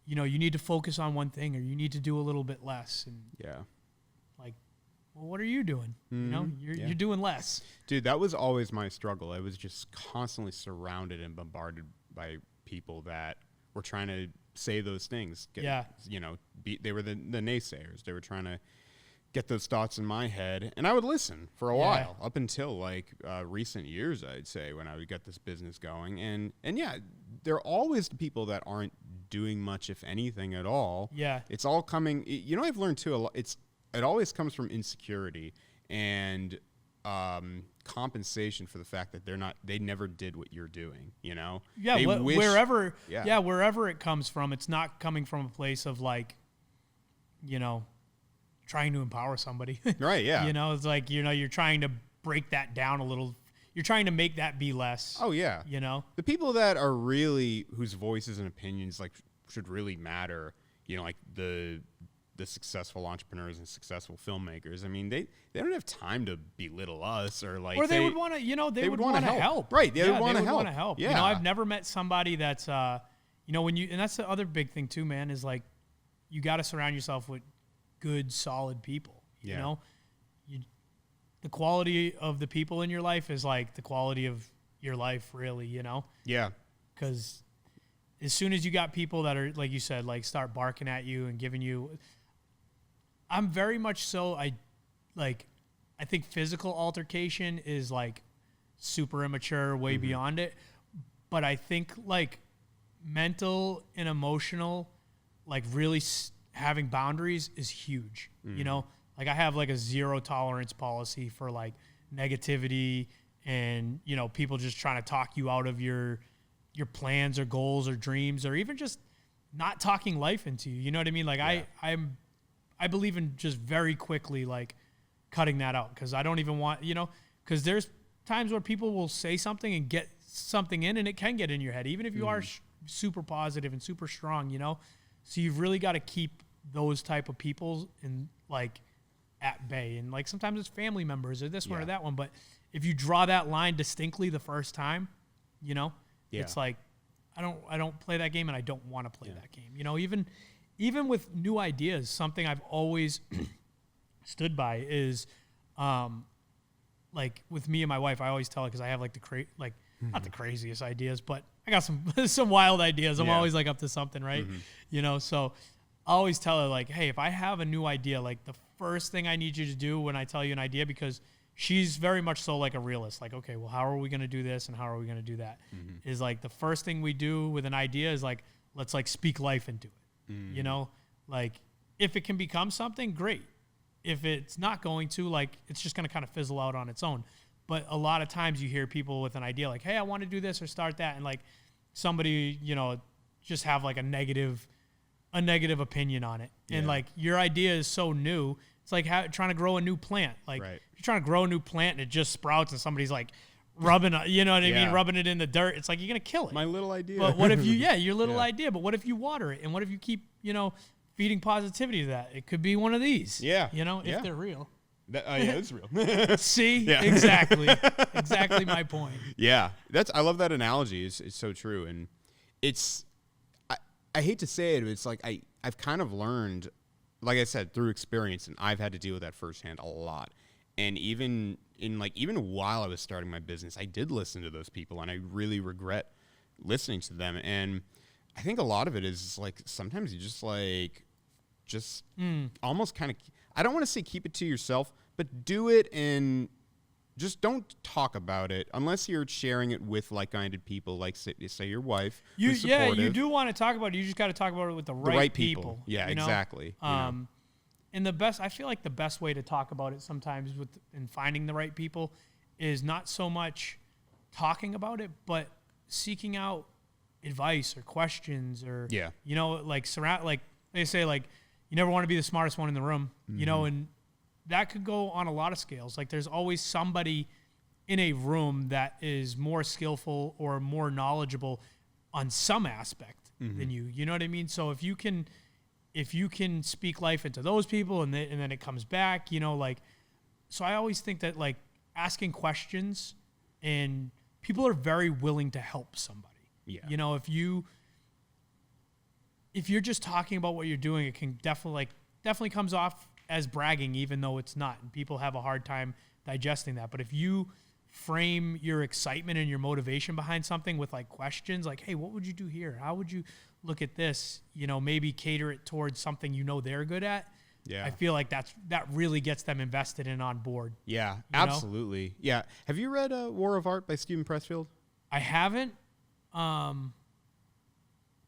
you know, you need to focus on one thing or you need to do a little bit less. And like, well, what are you doing? You know, you're doing less. Dude, that was always my struggle. I was just constantly surrounded and bombarded by people that were trying to say those things. You know, they were the naysayers. They were trying to get those thoughts in my head. And I would listen for a while, up until like recent years, I'd say, when I would get this business going. And yeah, there are always the people that aren't doing much, if anything at all. Yeah. It's all coming, you know, I've learned too, a lot, it always comes from insecurity and compensation for the fact that they never did what you're doing, you know? Yeah, wherever it comes from, it's not coming from a place of like, you know, trying to empower somebody. Right, yeah. You know, it's like, you know, you're trying to break that down a little. You're trying to make that be less. Oh, yeah. You know? The people that are really, whose voices and opinions like should really matter, you know, like the successful entrepreneurs and successful filmmakers. I mean, they don't have time to belittle us or like. Or they would want to, you know, they would want to help. Right. They would want to help. Yeah. You know, I've never met somebody that's, you know, and that's the other big thing too, man, is like, you got to surround yourself with good, solid people. You know, the quality of the people in your life is like the quality of your life, really, you know? Yeah. Because as soon as you got people that are, like you said, like start barking at you and giving you, I'm very much so, I think physical altercation is like super immature, way beyond it. But I think like mental and emotional, like really having boundaries is huge. You know, like I have like a 0 tolerance policy for like negativity and, you know, people just trying to talk you out of your plans or goals or dreams, or even just not talking life into you. You know what I mean? Like I believe in just very quickly like cutting that out, because I don't even want, you know, because there's times where people will say something and get something in, and it can get in your head, even if you are super positive and super strong, you know? So you've really got to keep those type of people in like at bay. And like sometimes it's family members or this one or that one. But if you draw that line distinctly the first time, you know, it's like, I don't play that game, and I don't want to play that game. You know, even with new ideas, something I've always stood by is, like with me and my wife, I always tell her, because I have like not the craziest ideas, but I got some wild ideas. I'm always like up to something, right? You know, so I always tell her like, hey, if I have a new idea, like the first thing I need you to do when I tell you an idea, because she's very much so like a realist, like, okay, well, how are we going to do this and how are we going to do that? Is like the first thing we do with an idea is like, let's like speak life into it. You know, like if it can become something, great. If it's not going to, like, it's just going to kind of fizzle out on its own. But a lot of times you hear people with an idea like, hey, I want to do this or start that. And like somebody, you know, just have like a negative opinion on it. And like your idea is so new. It's like trying to grow a new plant. Like if you're trying to grow a new plant and it just sprouts and somebody's like rubbing, you know what I mean? Rubbing it in the dirt. It's like, you're going to kill it. My little idea. But what if you, your little idea, but what if you water it? And what if you keep, you know, feeding positivity to that? It could be one of these. You know, if they're real. It's real. See? Exactly. Exactly my point. Yeah. I love that analogy. It's so true. And it's, I hate to say it, but it's like I've kind of learned, like I said, through experience, and I've had to deal with that firsthand a lot. And even while I was starting my business, I did listen to those people, and I really regret listening to them. And I think a lot of it is like sometimes you just almost kind of, I don't want to say keep it to yourself, but do it and just don't talk about it unless you're sharing it with like-minded people, like say your wife. You do want to talk about it. You just got to talk about it with the right people. Yeah, you know? exactly. And I feel like the best way to talk about it sometimes in finding the right people is not so much talking about it, but seeking out advice or questions or, you know, like like they say, like, you never want to be the smartest one in the room, you know, and that could go on a lot of scales. Like there's always somebody in a room that is more skillful or more knowledgeable on some aspect than you. You know what I mean? So if you can speak life into those people and then it comes back, you know, like, so I always think that like asking questions, and people are very willing to help somebody. Yeah. You know, if you're just talking about what you're doing, it can definitely comes off as bragging, even though it's not. And people have a hard time digesting that. But if you frame your excitement and your motivation behind something with like questions, like, hey, what would you do here? How would you look at this? You know, maybe cater it towards something you know they're good at. Yeah. I feel like that really gets them invested and on board. Yeah, absolutely. Know? Yeah. Have you read War of Art by Stephen Pressfield? I haven't.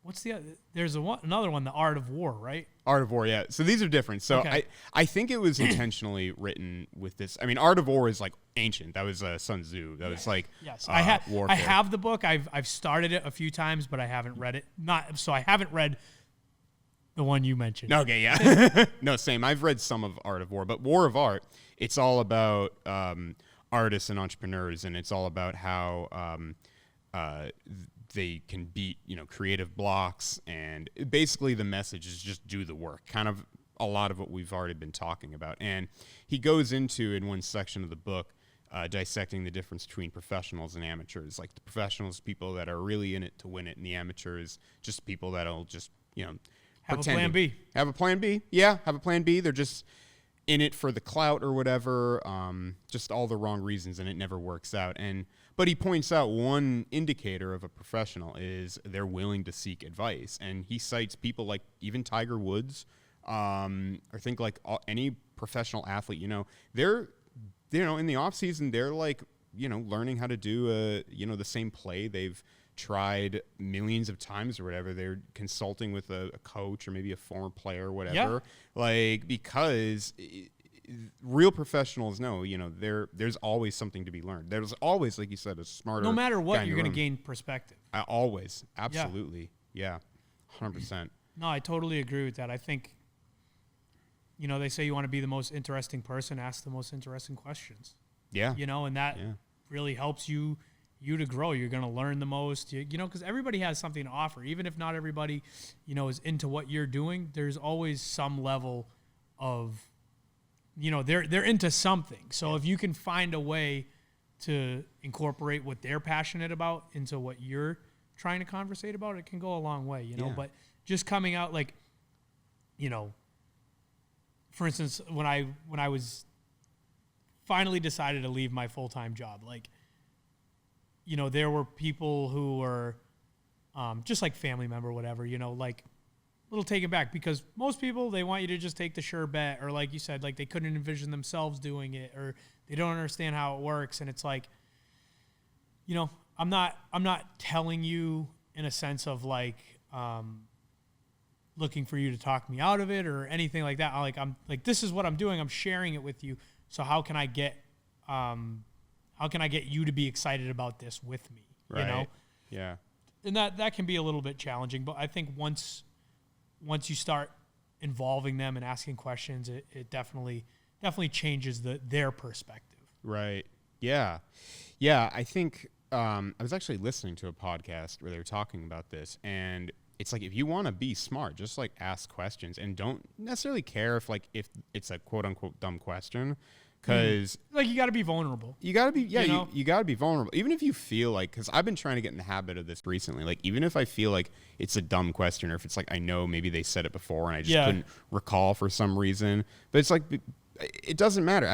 What's the other? There's another one, The Art of War, right? Art of War, yeah. So these are different. So okay. I think it was intentionally written with this. I mean, Art of War is like ancient. That was Sun Tzu. That was like I have the book. I've started it a few times, but I haven't read it. I haven't read the one you mentioned. Okay, yeah. No, same. I've read some of Art of War, but War of Art, it's all about artists and entrepreneurs, and it's all about how they can beat, you know, creative blocks, and basically the message is just do the work, kind of a lot of what we've already been talking about. And he goes into, in one section of the book, dissecting the difference between professionals and amateurs. Like the professionals, people that are really in it to win it, and the amateurs, just people that'll just, you know, have a plan B. Have a plan B. Yeah, have a plan B. They're just in it for the clout or whatever, just all the wrong reasons, and it never works out. But he points out one indicator of a professional is they're willing to seek advice. And he cites people like even Tiger Woods, or think like any professional athlete, you know, they're, you know, in the off season, they're like learning how to do the same play they've tried millions of times or whatever. They're consulting with a coach or maybe a former player or whatever. Because real professionals know, there's always something to be learned. There's always, like you said, a smarter no matter what, guy you're going to gain perspective. Always. Absolutely. Yeah. 100%. No, I totally agree with that. I think, they say you want to be the most interesting person, ask the most interesting questions. Yeah. And that really helps you to grow. You're going to learn the most, because everybody has something to offer. Even if not everybody, is into what you're doing, there's always some level of, they're into something. So if you can find a way to incorporate what they're passionate about into what you're trying to conversate about, it can go a long way, but just coming out like, for instance, when I was finally decided to leave my full-time job, like, there were people who were just like family member, whatever, like a little taken back, because most people, they want you to just take the sure bet, or like you said, like they couldn't envision themselves doing it, or they don't understand how it works. And it's like, I'm not telling you in a sense of like looking for you to talk me out of it or anything like that. I'm like, this is what I'm doing. I'm sharing it with you. So how can I get you to be excited about this with me? Right. Yeah. And that can be a little bit challenging, but I think once you start involving them and asking questions, it definitely changes their perspective. Right. Yeah. Yeah. I think I was actually listening to a podcast where they were talking about this, and it's like, if you want to be smart, just like ask questions and don't necessarily care if it's a quote unquote dumb question. Because like, you got to be vulnerable. You got to be, you got to be vulnerable. Even if you feel like, because I've been trying to get in the habit of this recently. Like, even if I feel like it's a dumb question, or if it's like I know maybe they said it before and I just couldn't recall for some reason, but it's like, it doesn't matter.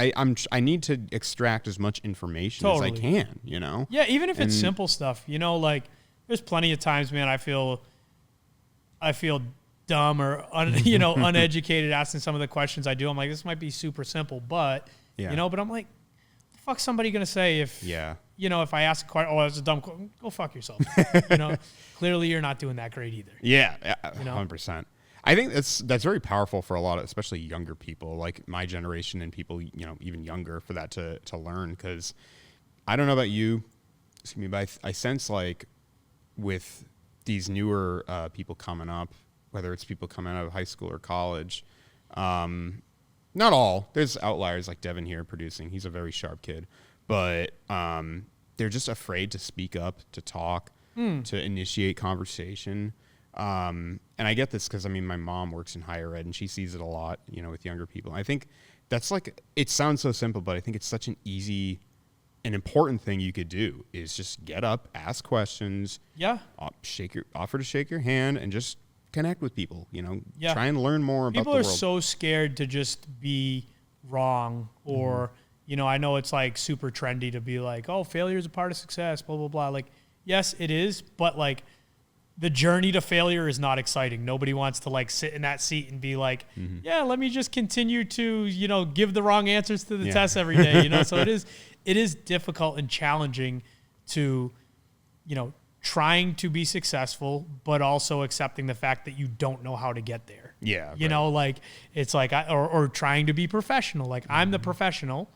I need to extract as much information as I can. Yeah, even if it's simple stuff. Like, there's plenty of times, man, I feel dumb or uneducated asking some of the questions I do. I'm like, this might be super simple, but. But I'm like, the fuck's somebody going to say if, if I ask a question, that's a dumb question, go fuck yourself. Clearly you're not doing that great either. Yeah, 100%. I think that's very powerful for a lot of, especially younger people, like my generation and people, even younger, for that to learn. Because I don't know about you, but I sense like with these newer people coming up, whether it's people coming out of high school or college, not all. There's outliers like Devin here producing. He's a very sharp kid. But they're just afraid to speak up, to talk, to initiate conversation. And I get this because, my mom works in higher ed, and she sees it a lot, with younger people. I think that's like, it sounds so simple, but I think it's such an easy and important thing you could do is just get up, ask questions. Yeah. Offer to shake your hand and just connect with people, try and learn more about the world. People are so scared to just be wrong, or, I know it's like super trendy to be like, oh, failure is a part of success, blah, blah, blah. Like, yes, it is. But like, the journey to failure is not exciting. Nobody wants to like sit in that seat and be like, yeah, let me just continue to, give the wrong answers to the test every day. So it is difficult and challenging to, trying to be successful, but also accepting the fact that you don't know how to get there. Yeah. Like, it's like, or trying to be professional. Like, I'm the professional,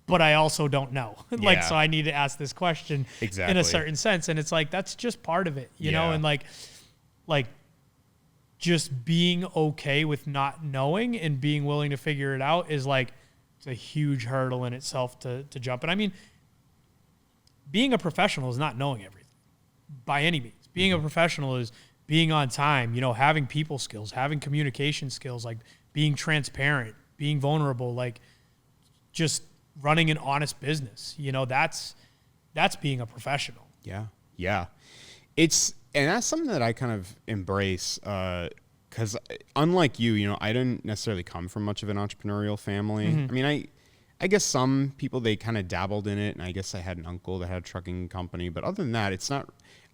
but I also don't know. So I need to ask this question in a certain sense. And it's like, that's just part of it, you know? And like just being okay with not knowing and being willing to figure it out is like, it's a huge hurdle in itself to jump. And being a professional is not knowing everything by any means. Being a professional is being on time, having people skills, having communication skills, like being transparent, being vulnerable, like just running an honest business. That's being a professional. Yeah. Yeah. And that's something that I kind of embrace, because unlike you, I didn't necessarily come from much of an entrepreneurial family. I guess some people, they kind of dabbled in it, and I guess I had an uncle that had a trucking company. But other than that,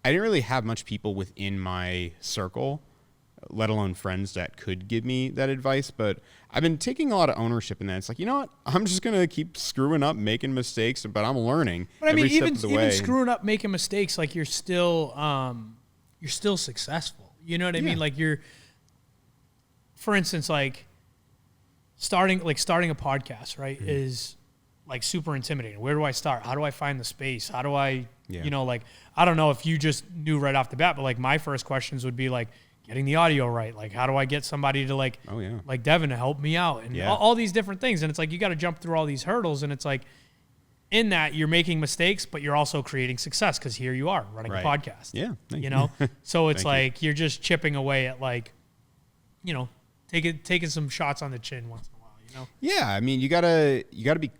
I didn't really have much people within my circle let alone friends that could give me that advice. But I've been taking a lot of ownership in that. It's like, you know what? I'm just going to keep screwing up, making mistakes, but I'm learning. But I mean, every step of the even way. screwing up, making mistakes, like you're still successful. You know what I mean? Like for instance, like starting a podcast, right, is like super intimidating. Where do I start? How do I find the space? How do I, like, I don't know if you just knew right off the bat, but like my first questions would be like getting the audio right. Like, how do I get somebody to like Devin to help me out and all these different things. And it's like, you got to jump through all these hurdles. And it's like, in that you're making mistakes, but you're also creating success. Cause here you are running a podcast, so it's like, you're just chipping away at like, taking some shots on the chin once in a while, Yeah. I mean, you gotta be,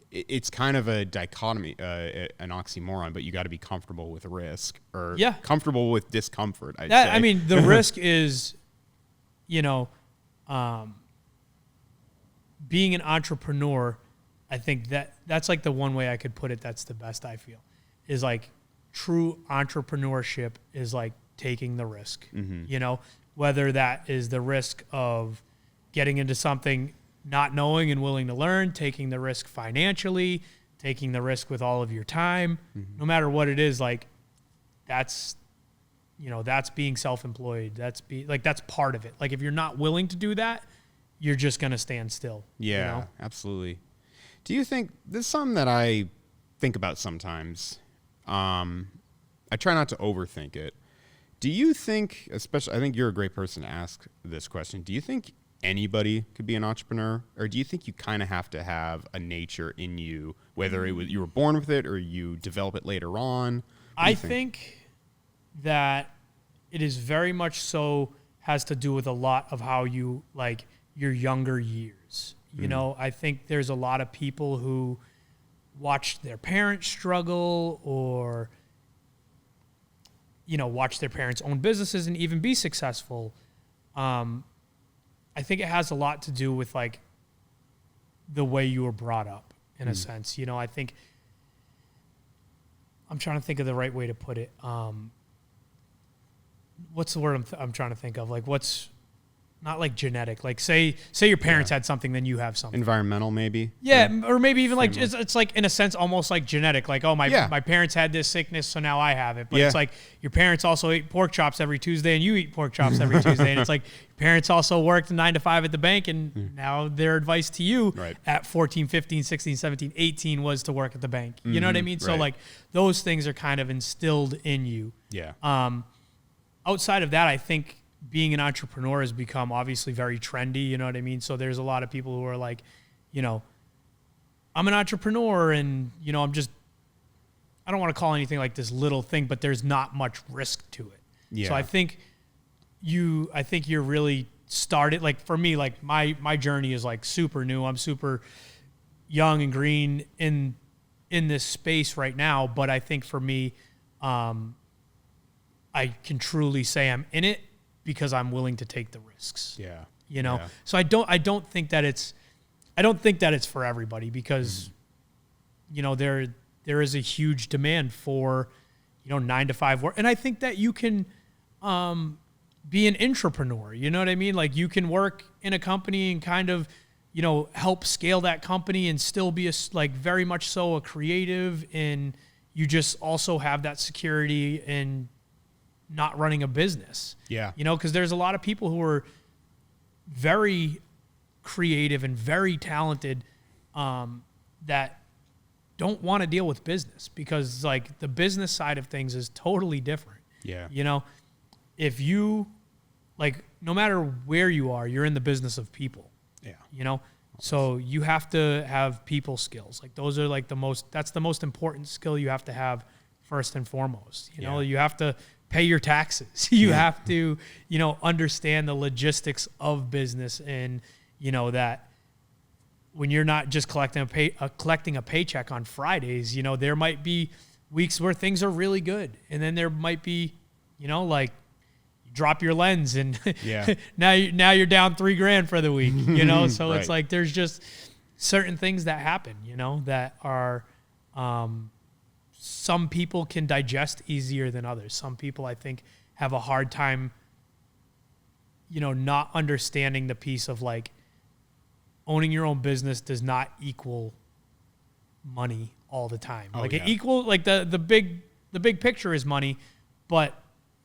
it's kind of a dichotomy, an oxymoron, but you got to be comfortable with risk or comfortable with discomfort. I'd say. I mean, the risk is, being an entrepreneur. I think that's like the one way I could put it. That's the best I feel is like true entrepreneurship is like taking the risk, whether that is the risk of getting into something not knowing and willing to learn, taking the risk financially, taking the risk with all of your time, no matter what it is, like that's being self-employed. That's part of it. Like if you're not willing to do that, you're just going to stand still. Yeah, absolutely. Do you think this is something that I think about sometimes? I try not to overthink it. Do you think, especially, I think you're a great person to ask this question. Do you think anybody could be an entrepreneur, or do you think you kind of have to have a nature in you, whether it was you were born with it or you develop it later on? I think that it is very much so has to do with a lot of how you like your younger years. I think there's a lot of people who watch their parents struggle or watch their parents own businesses and even be successful. I think it has a lot to do with like the way you were brought up in a sense. I think I'm trying to think of the right way to put it. What's the word I'm trying to think of? Like what's not like genetic, like say your parents had something, then you have something. Environmental, maybe. Yeah, or maybe even like it's like in a sense almost like genetic. Like my parents had this sickness, so now I have it. But it's like your parents also ate pork chops every Tuesday, and you eat pork chops every Tuesday, and it's like your parents also worked 9 to 5 at the bank, and now their advice to you at 14, 15, 16, 17, 18 was to work at the bank. You know what I mean? So like those things are kind of instilled in you. Yeah. Outside of that, I think being an entrepreneur has become obviously very trendy, you know what I mean? So there's a lot of people who are like, I'm an entrepreneur and, I don't want to call anything like this little thing, but there's not much risk to it. Yeah. So I think you're really started, like for me, like my journey is like super new. I'm super young and green in this space right now. But I think for me, I can truly say I'm in it because I'm willing to take the risks. Yeah. So I don't think that it's for everybody because, there is a huge demand for, 9 to 5 work. And I think that you can, be an entrepreneur, you know what I mean? Like you can work in a company and kind of, help scale that company and still be very much so a creative, and you just also have that security in not running a business. Yeah. Because there's a lot of people who are very creative and very talented that don't want to deal with business because like the business side of things is totally different. Yeah. If you like, no matter where you are, you're in the business of people. Yeah. So you have to have people skills. Like those are like that's the most important skill you have to have first and foremost. You have to pay your taxes. You have to, understand the logistics of business and, that when you're not just collecting a paycheck on Fridays, there might be weeks where things are really good. And then there might be, like you drop your lens and now you're down $3,000 for the week, So it's like, there's just certain things that happen, that are, some people can digest easier than others. Some people, I think, have a hard time not understanding the piece of like owning your own business does not equal money all the time. Oh, like yeah. it equal like the big picture is money, but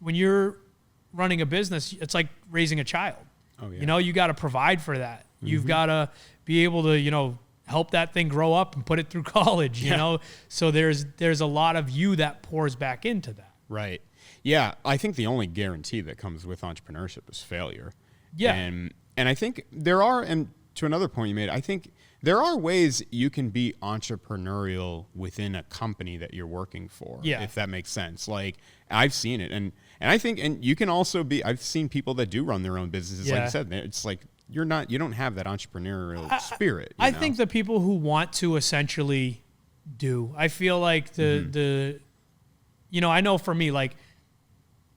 when you're running a business, it's like raising a child. Oh, yeah. You got to provide for that. You've got to be able to, help that thing grow up and put it through college, you know? So there's a lot of you that pours back into that. Right. Yeah. I think the only guarantee that comes with entrepreneurship is failure. Yeah. And I think there are, and to another point you made, I think there are ways you can be entrepreneurial within a company that you're working for, if that makes sense. Like I've seen it. And I think, and you can also I've seen people that do run their own businesses. Like I said, it's like, you don't have that entrepreneurial spirit. I think the people who want to essentially do, I feel like I know for me, like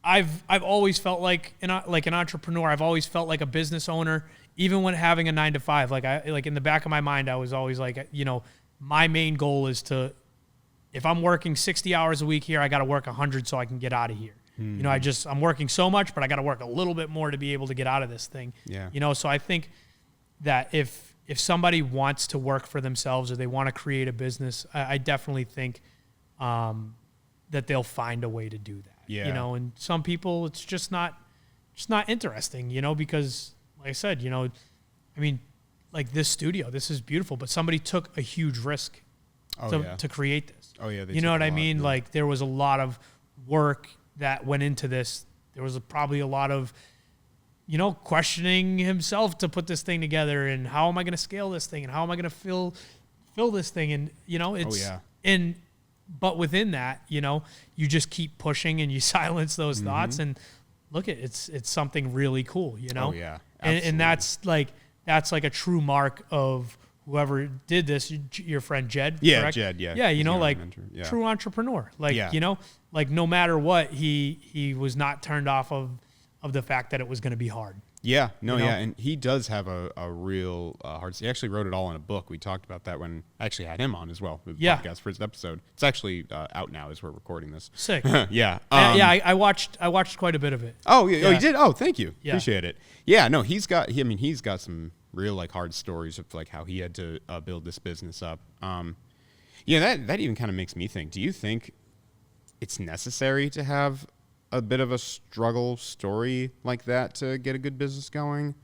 I've always felt like an entrepreneur. I've always felt like a business owner, even when having a 9-to-5. Like in the back of my mind, I was always like, my main goal is if I'm working 60 hours a week here, I got to work 100 so I can get out of here. I'm working so much, but I got to work a little bit more to be able to get out of this thing. Yeah. So I think that if somebody wants to work for themselves or they want to create a business, I definitely think that they'll find a way to do that. Yeah. And some people it's just not interesting, because like I said, like this studio, this is beautiful, but somebody took a huge risk to create this. Oh yeah. You know what I mean? Yeah. Like there was a lot of work that went into this. There was probably a lot of, questioning himself to put this thing together, and how am I going to scale this thing, and how am I going to fill this thing, and it's but within that, you just keep pushing and you silence those thoughts, and look at it's something really cool, Oh yeah, and that's like a true mark of whoever did this, your friend Jed. Yeah, correct? Jed. Yeah. Yeah, like true entrepreneur. Like like no matter what, he was not turned off of the fact that it was going to be hard. Yeah, no, yeah, and he does have a real hard. He actually wrote it all in a book. We talked about that when I actually had him on as well. With the podcast for his episode. It's actually out now as we're recording this. Sick. Yeah, I watched quite a bit of it. Oh yeah, oh you did. Oh, thank you. Yeah. Appreciate it. Yeah, no, he's got some real like hard stories of like how he had to build this business up. That even kind of makes me think. Do you think it's necessary to have a bit of a struggle story like that to get a good business going?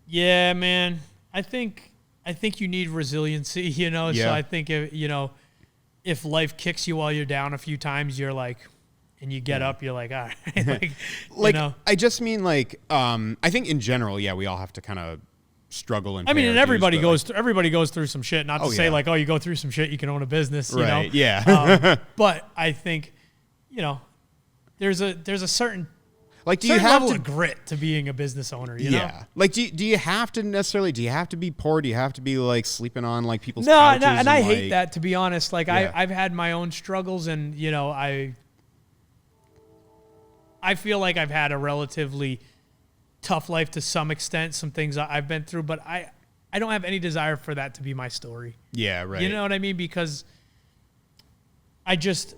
Yeah, man. I think you need resiliency, So I think if life kicks you while you're down a few times, you're like, and you get up, you're like, all right. I just mean like, I think in general, we all have to kind of struggle and everybody goes through some shit. Not to say like, oh, you go through some shit, you can own a business, right? Yeah. But I think, there's a certain like, do you have level of grit to being a business owner? You know? Like, do you have to necessarily? Do you have to be poor? Do you have to be like sleeping on like people's couches? No, and I hate that, to be honest. Like I've had my own struggles, and I feel like I've had a relatively tough life to some extent. Some things I've been through, but I don't have any desire for that to be my story. Yeah, right. You know what I mean? Because I just,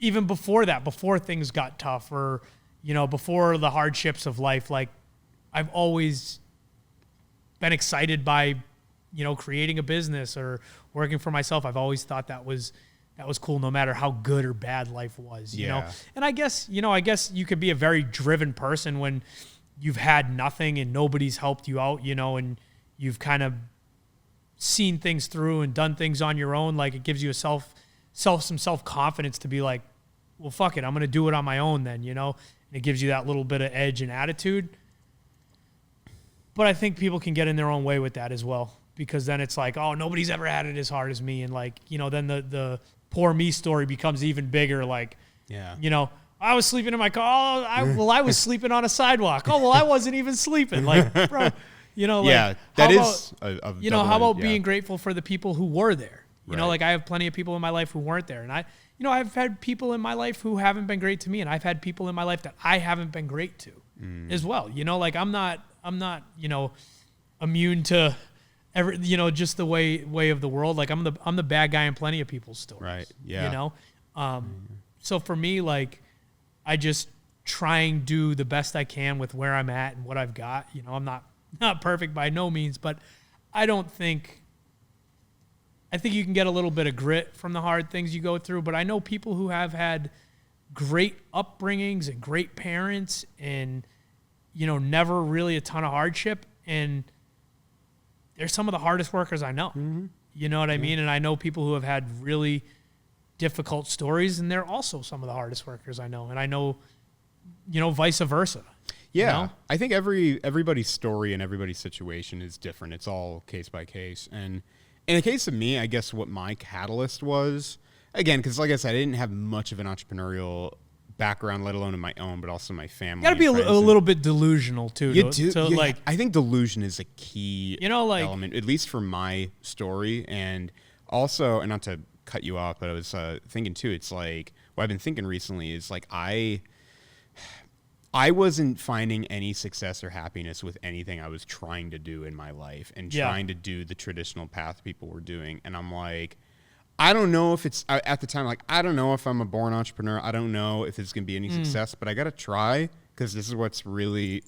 even before that, before things got tough, or before the hardships of life, like I've always been excited by, creating a business or working for myself. I've always thought that was cool, no matter how good or bad life was, you know? And I guess you could be a very driven person when you've had nothing and nobody's helped you out, and you've kind of seen things through and done things on your own. Like it gives you some self-confidence to be like, well, fuck it, I'm going to do it on my own then, and it gives you that little bit of edge and attitude. But I think people can get in their own way with that as well, because then it's like, oh, nobody's ever had it as hard as me. And like, then the poor me story becomes even bigger. Like, I was sleeping in my car. Oh, I was sleeping on a sidewalk. Oh, well, I wasn't even sleeping. Like, bro, like, how about being grateful for the people who were there? You know, like I have plenty of people in my life who weren't there. And I've had people in my life who haven't been great to me, and I've had people in my life that I haven't been great to as well. Like I'm not, immune to just the way of the world. Like I'm the bad guy in plenty of people's stories. Right. Yeah. So for me, like, I just trying to do the best I can with where I'm at and what I've got. You know, I'm not perfect by no means, but I think you can get a little bit of grit from the hard things you go through. But I know people who have had great upbringings and great parents and, you know, never really a ton of hardship. And they're some of the hardest workers I know. Mm-hmm. You know what I mean? And I know people who have had really difficult stories, and they're also some of the hardest workers I know. And I know, you know, vice versa. Yeah. You know? I think everybody's story and everybody's situation is different. It's all case by case. And in the case of me, I guess what my catalyst was, again, because like I said, I didn't have much of an entrepreneurial background, let alone in my own, but also my family. You got to be a little bit delusional too. Like, I think delusion is a key, you know, like, element, at least for my story. And also, and not to cut you off, but I was thinking too, it's like, what I've been thinking recently is like, I wasn't finding any success or happiness with anything I was trying to do in my life and trying to do the traditional path people were doing. And I'm like, I don't know if it's, at the time, like, I don't know if I'm a born entrepreneur. I don't know if it's going to be any success, but I got to try because this is what's really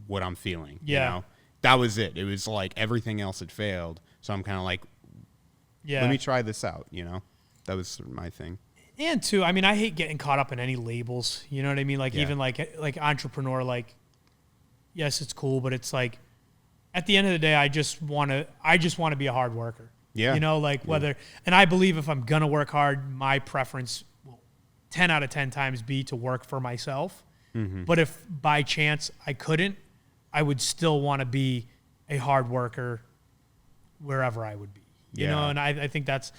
what I'm feeling. Yeah. You know? That was it. It was like everything else had failed. So I'm kind of like, let me try this out, you know? That was my thing. And too, I mean, I hate getting caught up in any labels. You know what I mean? Like even like entrepreneur, like, yes, it's cool, but it's like, at the end of the day, I just want to be a hard worker. Yeah. You know, like whether, and I believe if I'm going to work hard, my preference will 10 out of 10 times be to work for myself. Mm-hmm. But if by chance I couldn't, I would still want to be a hard worker wherever I would be, you know? And I think that's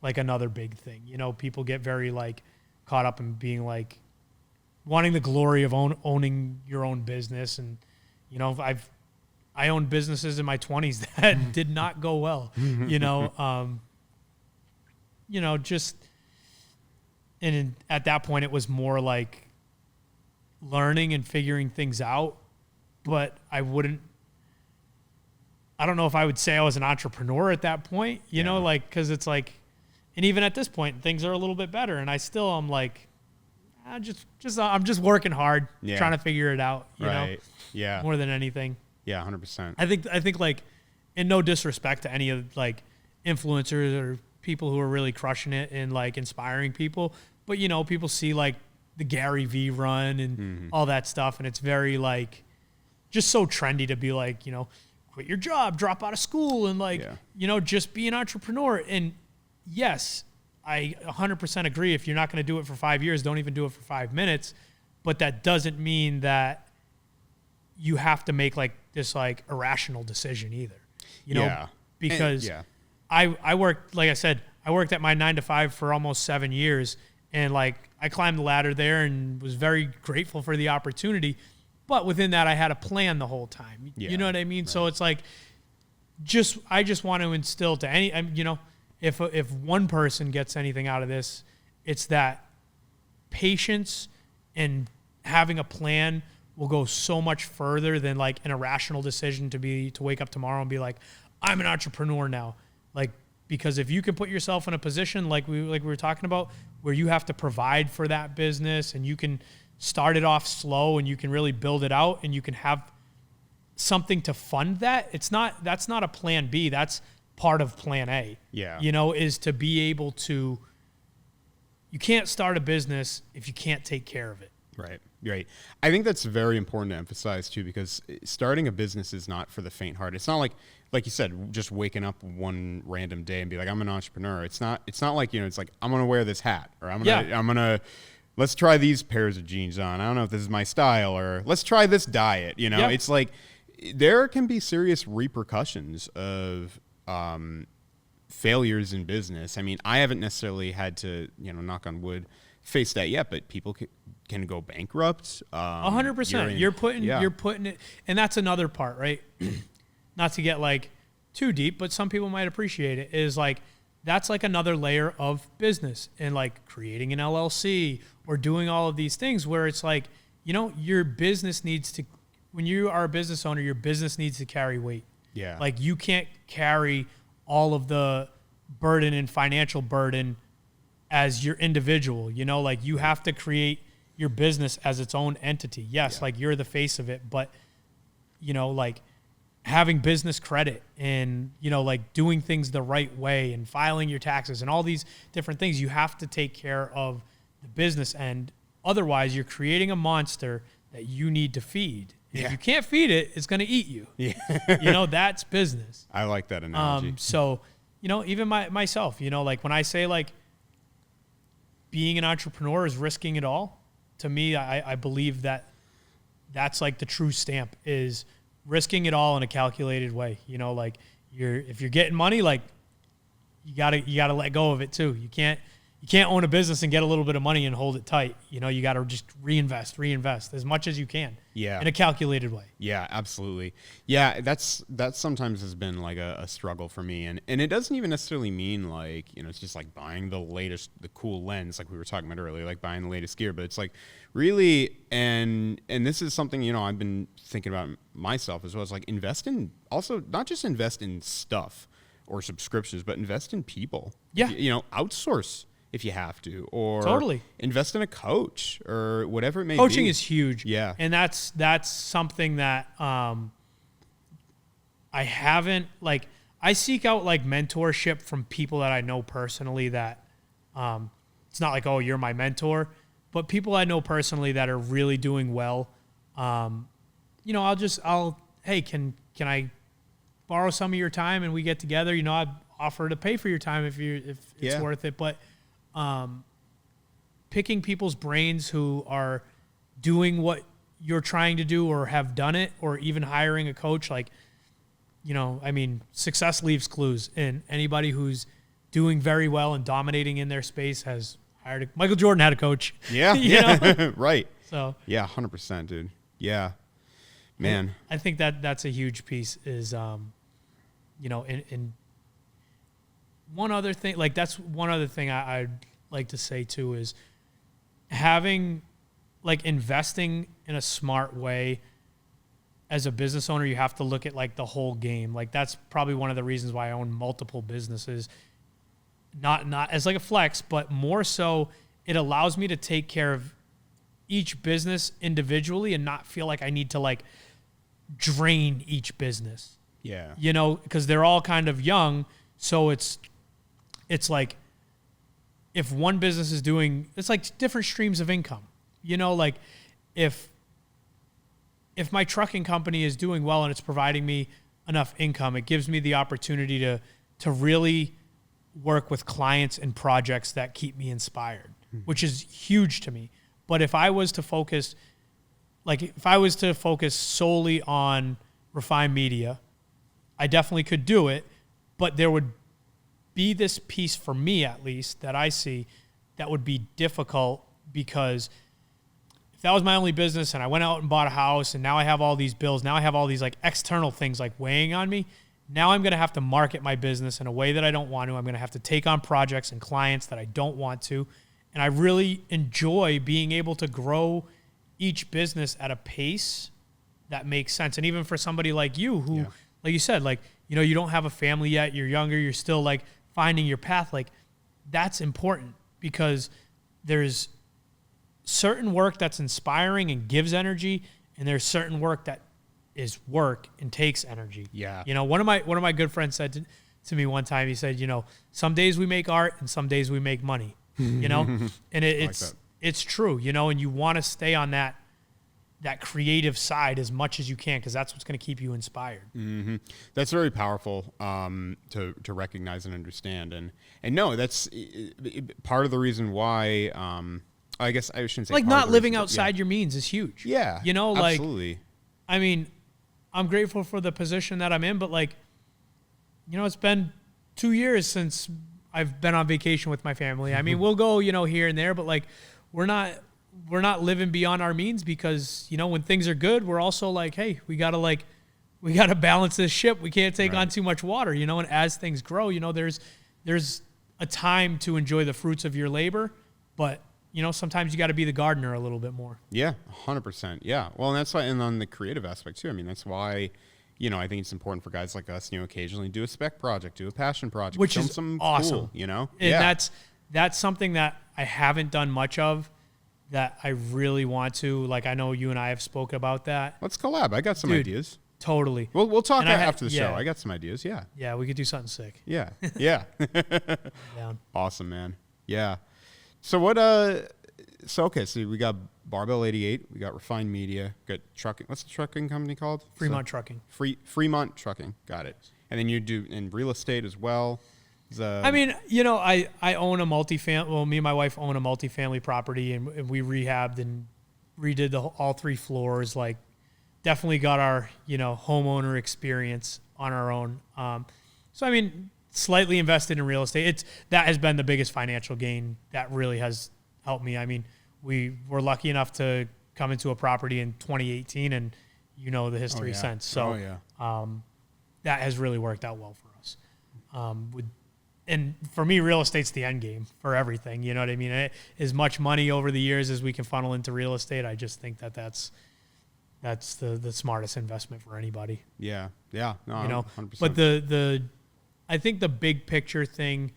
like another big thing. You know, people get very like caught up in being like wanting the glory of owning your own business. And, you know, I owned businesses in my 20s that did not go well, you know, just, and at that point it was more like learning and figuring things out, but I don't know if I would say I was an entrepreneur at that point, you know, like, cause it's like, and even at this point things are a little bit better. And I'm like, I'm just working hard, trying to figure it out, you know, more than anything. Yeah, 100%. I think like, in no disrespect to any of like influencers or people who are really crushing it and like inspiring people, but you know, people see like the Gary V run and all that stuff, and it's very like just so trendy to be like, you know, quit your job, drop out of school, and like, you know, just be an entrepreneur. And yes, I 100% agree. If you're not going to do it for 5 years, don't even do it for 5 minutes. But that doesn't mean that you have to make like this like irrational decision either, you know, because I worked, like I said, I worked at my 9-to-5 for almost 7 years, and like I climbed the ladder there and was very grateful for the opportunity. But within that, I had a plan the whole time. You know what I mean? Right. So it's like, I just want to instill to any, you know, if one person gets anything out of this, it's that patience and having a plan will go so much further than like an irrational decision to wake up tomorrow and be like, I'm an entrepreneur now. Like, because if you can put yourself in a position like we were talking about, where you have to provide for that business and you can start it off slow and you can really build it out and you can have something to fund that, that's not a plan B. That's part of plan A. Yeah. You know, is to be able to, you can't start a business if you can't take care of it. Right. Right. I think that's very important to emphasize too, because starting a business is not for the faint-hearted. It's not like you said, just waking up one random day and be like, I'm an entrepreneur. It's not like, you know, it's like, I'm going to wear this hat, or I'm going to, let's try these pairs of jeans on. I don't know if this is my style, or let's try this diet. You know, it's like, there can be serious repercussions of failures in business. I mean, I haven't necessarily had to, you know, knock on wood, face that yet, but people can go bankrupt. 100%. You're putting it, and that's another part, right? Not to get like too deep, but some people might appreciate it, is like, that's like another layer of business, and like creating an LLC or doing all of these things where it's like, you know, your business needs to, when you are a business owner, your business needs to carry weight. Yeah. Like, you can't carry all of the burden and financial burden as your individual, you know, like you have to create your business as its own entity. Yes, like you're the face of it, but you know, like having business credit and, you know, like doing things the right way and filing your taxes and all these different things, you have to take care of the business end. Otherwise, you're creating a monster that you need to feed. And if you can't feed it, it's going to eat you. Yeah. You know, that's business. I like that analogy. So, you know, even myself, you know, like when I say like being an entrepreneur is risking it all, to me, I believe that that's like the true stamp is risking it all in a calculated way. You know, like if you're getting money, like you gotta let go of it too. You can't own a business and get a little bit of money and hold it tight. You know, you got to just reinvest as much as you can. Yeah. In a calculated way. Yeah, absolutely. Yeah, that sometimes has been like a struggle for me. And it doesn't even necessarily mean like, you know, it's just like buying the cool lens, like we were talking about earlier, like buying the latest gear. But it's like really, and this is something, you know, I've been thinking about myself as well. It's like not just invest in stuff or subscriptions, but invest in people. Yeah. You know, outsource if you have to, or totally invest in a coach or whatever it may be. Coaching is huge. Yeah. And that's something that I haven't, like, I seek out like mentorship from people that I know personally that it's not like, oh, you're my mentor, but people I know personally that are really doing well. You know, hey, can I borrow some of your time and we get together? You know, I'd offer to pay for your time if it's worth it. But picking people's brains who are doing what you're trying to do or have done it, or even hiring a coach, like, you know, I mean, success leaves clues, and anybody who's doing very well and dominating in their space has hired Michael Jordan had a coach. Yeah. You know? Right. So yeah, 100%, dude. Yeah, man. I think that's a huge piece is, you know, and one other thing, like that's one other thing I'd like to say too is having, like, investing in a smart way. As a business owner, you have to look at like the whole game. Like that's probably one of the reasons why I own multiple businesses. Not as like a flex, but more so it allows me to take care of each business individually and not feel like I need to like drain each business. Yeah. You know, because they're all kind of young. So it's like if one business is doing, it's like different streams of income. You know, like if my trucking company is doing well and it's providing me enough income, it gives me the opportunity to really work with clients and projects that keep me inspired, which is huge to me. But if I was to focus solely on refined media, I definitely could do it, but there would be this piece for me, at least, that I see that would be difficult, because if that was my only business and I went out and bought a house and now I have all these bills, now I have all these like external things like weighing on me, now I'm going to have to market my business in a way that I don't want to. I'm going to have to take on projects and clients that I don't want to. And I really enjoy being able to grow each business at a pace that makes sense. And even for somebody like you who, like you said, like, you know, you don't have a family yet, you're younger, you're still like finding your path. Like that's important, because there's certain work that's inspiring and gives energy, and there's certain work that is work and takes energy. Yeah. You know, one of my good friends said to me one time, he said, you know, some days we make art and some days we make money, you know, and it's true, you know, and you want to stay on that creative side as much as you can, because that's what's going to keep you inspired. Mm-hmm. That's very powerful to recognize and understand. And no, that's part of the reason why, I guess I shouldn't say like not living outside your means is huge. Yeah. You know, like, absolutely. I mean, I'm grateful for the position that I'm in, but like, you know, it's been 2 years since I've been on vacation with my family. I mean, we'll go, you know, here and there, but like, we're not living beyond our means, because, you know, when things are good, we're also like, hey, we got to balance this ship. We can't take on too much water, you know, and as things grow, you know, there's a time to enjoy the fruits of your labor, but you know, sometimes you got to be the gardener a little bit more. Yeah, 100%. Yeah. Well, and that's why, and on the creative aspect too, I mean, that's why, you know, I think it's important for guys like us, you know, occasionally do a spec project, do a passion project, which is some awesome. Cool, you know? And that's something that I haven't done much of. that I really want to. Like, I know you and I have spoken about that. Let's collab. I got some ideas. Totally. We'll talk after the show. I got some ideas. Yeah. Yeah, we could do something sick. Yeah. Yeah. Down. Awesome, man. Yeah. So what? So we got Barbell 88. We got Refined Media. Got trucking. What's the trucking company called? Fremont Trucking. Fremont Trucking. Got it. And then you do in real estate as well. I mean, you know, I own a multifamily. Well, me and my wife own a multifamily property, and we rehabbed and redid all 3 floors. Like, definitely got our, you know, homeowner experience on our own. So I mean, slightly invested in real estate. That has been the biggest financial gain that really has helped me. I mean, we were lucky enough to come into a property in 2018, and you know the history since. So that has really worked out well for us. And for me, real estate's the end game for everything. You know what I mean? As much money over the years as we can funnel into real estate, I just think that's the smartest investment for anybody. Yeah. Yeah. No, you know, 100%. But I think the big picture thing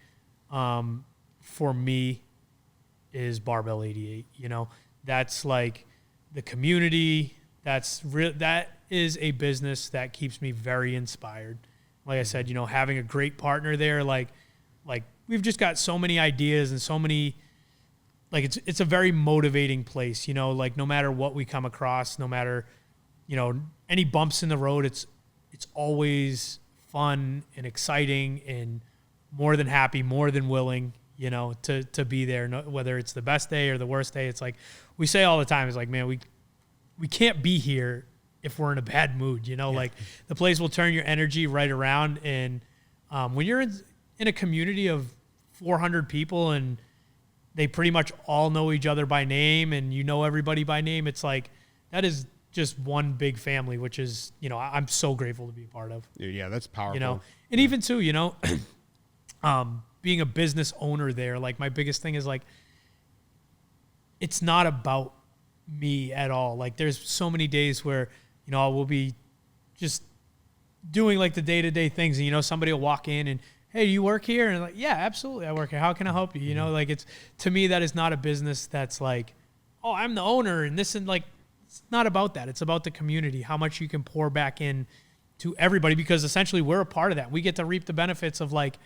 for me is Barbell 88. You know, that's like the community. That is a business that keeps me very inspired. Like I said, you know, having a great partner there, like we've just got so many ideas and so many, like it's a very motivating place, you know, like no matter what we come across, no matter, you know, any bumps in the road, it's always fun and exciting and more than happy, more than willing, you know, to be there, whether it's the best day or the worst day. It's like we say all the time, it's like, man, we can't be here if we're in a bad mood, you know, like the place will turn your energy right around. And when you're in a community of 400 people and they pretty much all know each other by name and you know everybody by name, it's like that is just one big family, which is, you know, I'm so grateful to be a part of. Yeah, that's powerful. You know, and even too, you know, being a business owner there, like my biggest thing is like, it's not about me at all. Like there's so many days where, you know, we'll be just doing like the day-to-day things and, you know, somebody will walk in and, hey, do you work here? And I'm like, yeah, absolutely. I work here. How can I help you? You know, like to me, that is not a business that's like, oh, I'm the owner and this, and like, it's not about that. It's about the community, how much you can pour back in to everybody, because essentially we're a part of that. We get to reap the benefits of like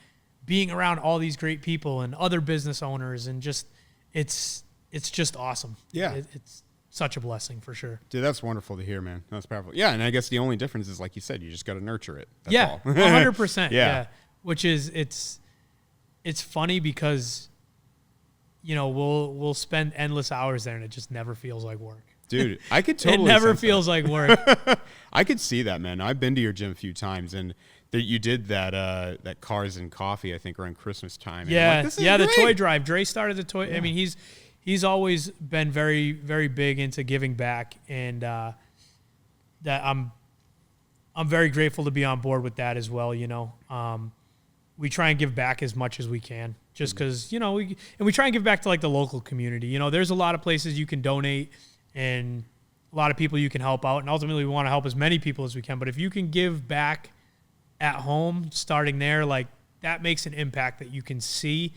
being around all these great people and other business owners, and just, it's just awesome. Yeah. It's such a blessing for sure. Dude, that's wonderful to hear, man. That's powerful. Yeah. And I guess the only difference is, like you said, you just got to nurture it. That's yeah. all. 100%. Yeah. Which is, it's funny because, you know, we'll spend endless hours there and it just never feels like work. Dude, I could totally. It never feels like work. I could see that, man. I've been to your gym a few times, and you did that Cars and Coffee, I think, around Christmas time. Yeah, like, the toy drive. Dre started the toy. Yeah. I mean, he's always been very, very big into giving back, and that I'm very grateful to be on board with that as well. You know, we try and give back as much as we can, just because, you know, we try and give back to like the local community. You know, there's a lot of places you can donate and a lot of people you can help out, and ultimately we want to help as many people as we can. But if you can give back at home, starting there, like that makes an impact that you can see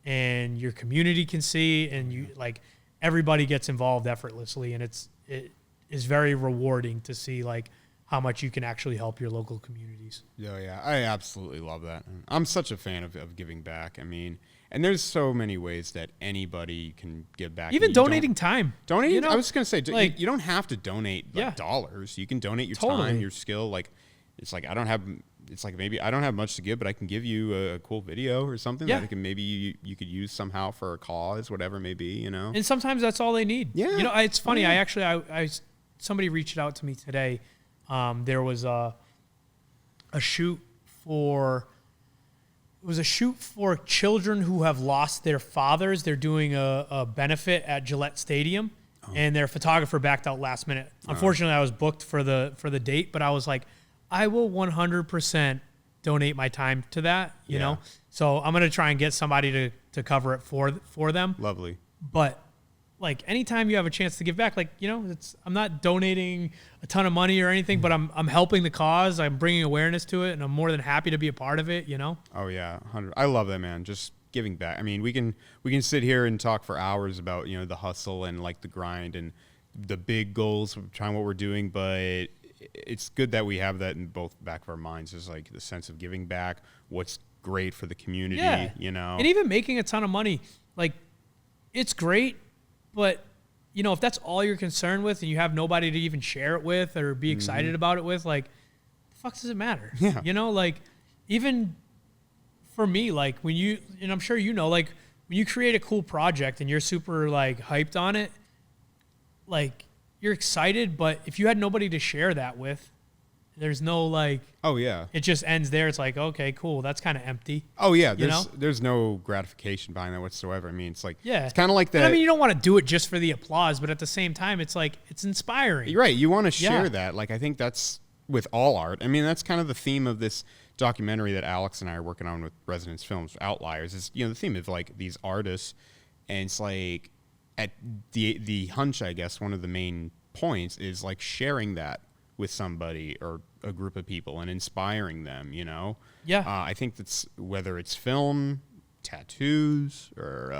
and your community can see, and you like everybody gets involved effortlessly, and it is very rewarding to see like how much you can actually help your local communities. Yeah, I absolutely love that. I'm such a fan of giving back. I mean, and there's so many ways that anybody can give back. Even donating time. Donating, you know? I was going to say, like, you don't have to donate dollars. You can donate your time, your skill. Like, it's like maybe I don't have much to give, but I can give you a cool video or something that maybe you could use somehow for a cause, whatever it may be, you know? And sometimes that's all they need. Yeah. You know, it's funny. I somebody reached out to me today. There was a shoot for children who have lost their fathers. They're doing a benefit at Gillette Stadium, and their photographer backed out last minute. Unfortunately, I was booked for the date, but I was like, I will 100% donate my time to that, you know? So I'm going to try and get somebody to cover it for them. Lovely. But like anytime you have a chance to give back, like, you know, I'm not donating a ton of money or anything, but I'm helping the cause. I'm bringing awareness to it, and I'm more than happy to be a part of it, you know? Oh yeah. 100. I love that, man. Just giving back. I mean, we can sit here and talk for hours about, you know, the hustle and like the grind and the big goals of trying what we're doing, but it's good that we have that in both back of our minds. Is like the sense of giving back, what's great for the community, you know. And even making a ton of money, like, it's great, but you know, if that's all you're concerned with and you have nobody to even share it with or be excited about it with, like, the fuck does it matter? Yeah. You know, like, even for me, like, when you, and I'm sure you know, like, when you create a cool project and you're super, like, hyped on it, like, you're excited, but if you had nobody to share that with, there's no, like... Oh, yeah. It just ends there. It's like, okay, cool. That's kind of empty. Oh, yeah. There's no gratification behind that whatsoever. I mean, it's like... Yeah. It's kind of like that... And I mean, you don't want to do it just for the applause, but at the same time, it's like, it's inspiring. You're right. You want to share that. Like, I think that's with all art. I mean, that's kind of the theme of this documentary that Alex and I are working on with Resonance Films, Outliers, is, you know, the theme of, like, these artists. And it's like, at the hunch, I guess, one of the main points is, like, sharing that with somebody or a group of people and inspiring them, you know? Yeah. I think that's whether it's film, tattoos, or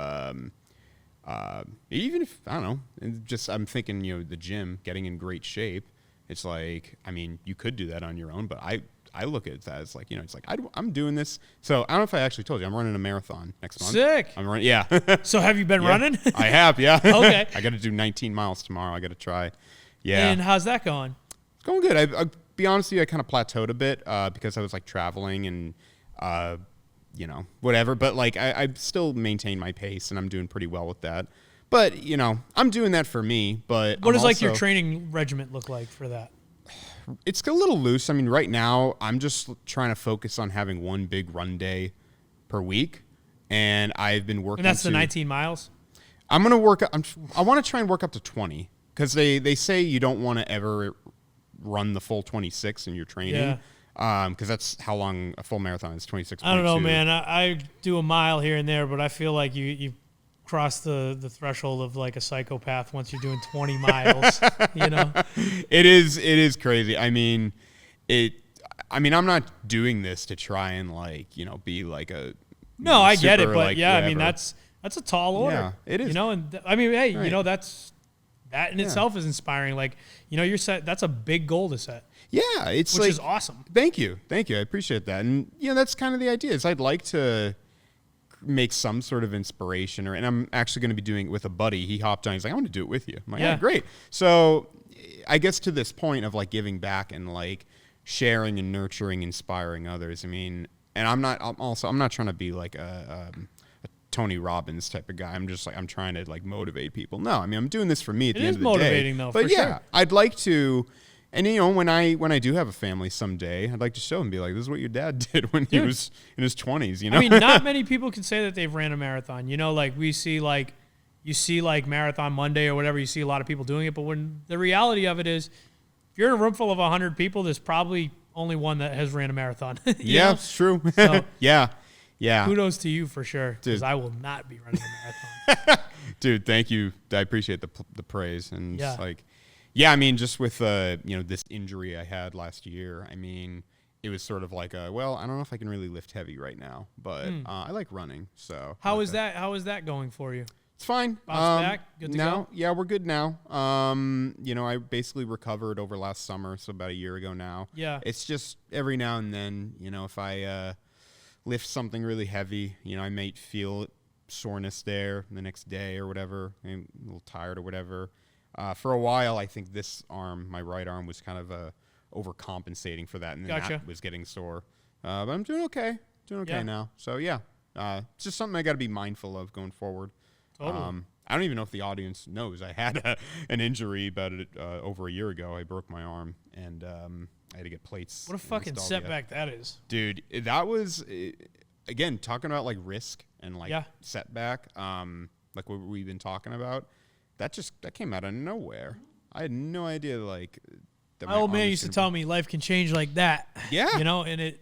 even if, I don't know, just I'm thinking, you know, the gym, getting in great shape. It's like, I mean, you could do that on your own, but I look at it as like, you know, it's like, I'm doing this. So I don't know if I actually told you, I'm running a marathon next month. Sick. I'm running, yeah. So have you been running? I have, yeah. Okay. I got to do 19 miles tomorrow. I got to try. Yeah. And how's that going? Going good. I'll be honest with you, I kind of plateaued a bit because I was like traveling and, you know, whatever. But like I still maintain my pace and I'm doing pretty well with that. But, you know, I'm doing that for me. But what does like your training regiment look like for that? It's a little loose. I mean, right now I'm just trying to focus on having one big run day per week. And I've been working. And that's the 19 miles? I'm going to work. I want to try and work up to 20 because they say you don't want to ever run the full 26 in your training, because that's how long a full marathon is. 26. I don't know, man. I do a mile here and there, but I feel like you cross the threshold of like a psychopath once you're doing 20 miles. You know, it is crazy. I mean, I'm not doing this to try and like, you know, be like a no. I get it, but like yeah, whatever. I mean that's a tall order. Yeah, it is. You know, and I mean, hey, right. You know, that in itself is inspiring. Like, you know, you're set. That's a big goal to set. Yeah, it's which like, is awesome. Thank you. I appreciate that. And you know, that's kind of the idea. Is I'd like to make some sort of inspiration, and I'm actually going to be doing it with a buddy. He hopped on. He's like, I want to do it with you. I'm like, yeah, great. So I guess to this point of like giving back and like sharing and nurturing, inspiring others. I mean, and I'm not trying to be like a Tony Robbins type of guy. I'm just like, I'm trying to like motivate people. No, I mean, I'm doing this for me at the end of the day. It is motivating though, but for yeah, sure. I'd like to, and you know, when I do have a family someday, I'd like to show them, be like, this is what your dad did when he was in his 20s, you know? I mean, not many people can say that they've ran a marathon. You know, like you see like Marathon Monday or whatever, you see a lot of people doing it, but when the reality of it is, if you're in a room full of 100 people, there's probably only one that has ran a marathon. Yeah, it's true. So, yeah. Kudos to you for sure, because I will not be running a marathon. Dude, thank you. I appreciate the praise. And it's like, yeah, I mean, just with you know, this injury I had last year, I mean, it was sort of like well, I don't know if I can really lift heavy right now, but I like running. So how is that going for you? It's fine. Bounce back? Good to go? Yeah, we're good now. You know, I basically recovered over last summer, so about a year ago now. Yeah. It's just every now and then, you know, if I lift something really heavy, you know, I might feel soreness there the next day or whatever. I'm a little tired or whatever. For a while, I think this arm, my right arm, was kind of overcompensating for that, and then that was getting sore. But I'm doing okay. Now. So yeah, it's just something I got to be mindful of going forward. Totally. I don't even know if the audience knows I had an injury about it over a year ago. I broke my arm, and I had to get plates. What a fucking setback that is, dude. That was again talking about like risk and like setback. Like what we've been talking about. That came out of nowhere. I had no idea like. My old man used to tell me life can change like that. Yeah. You know, and it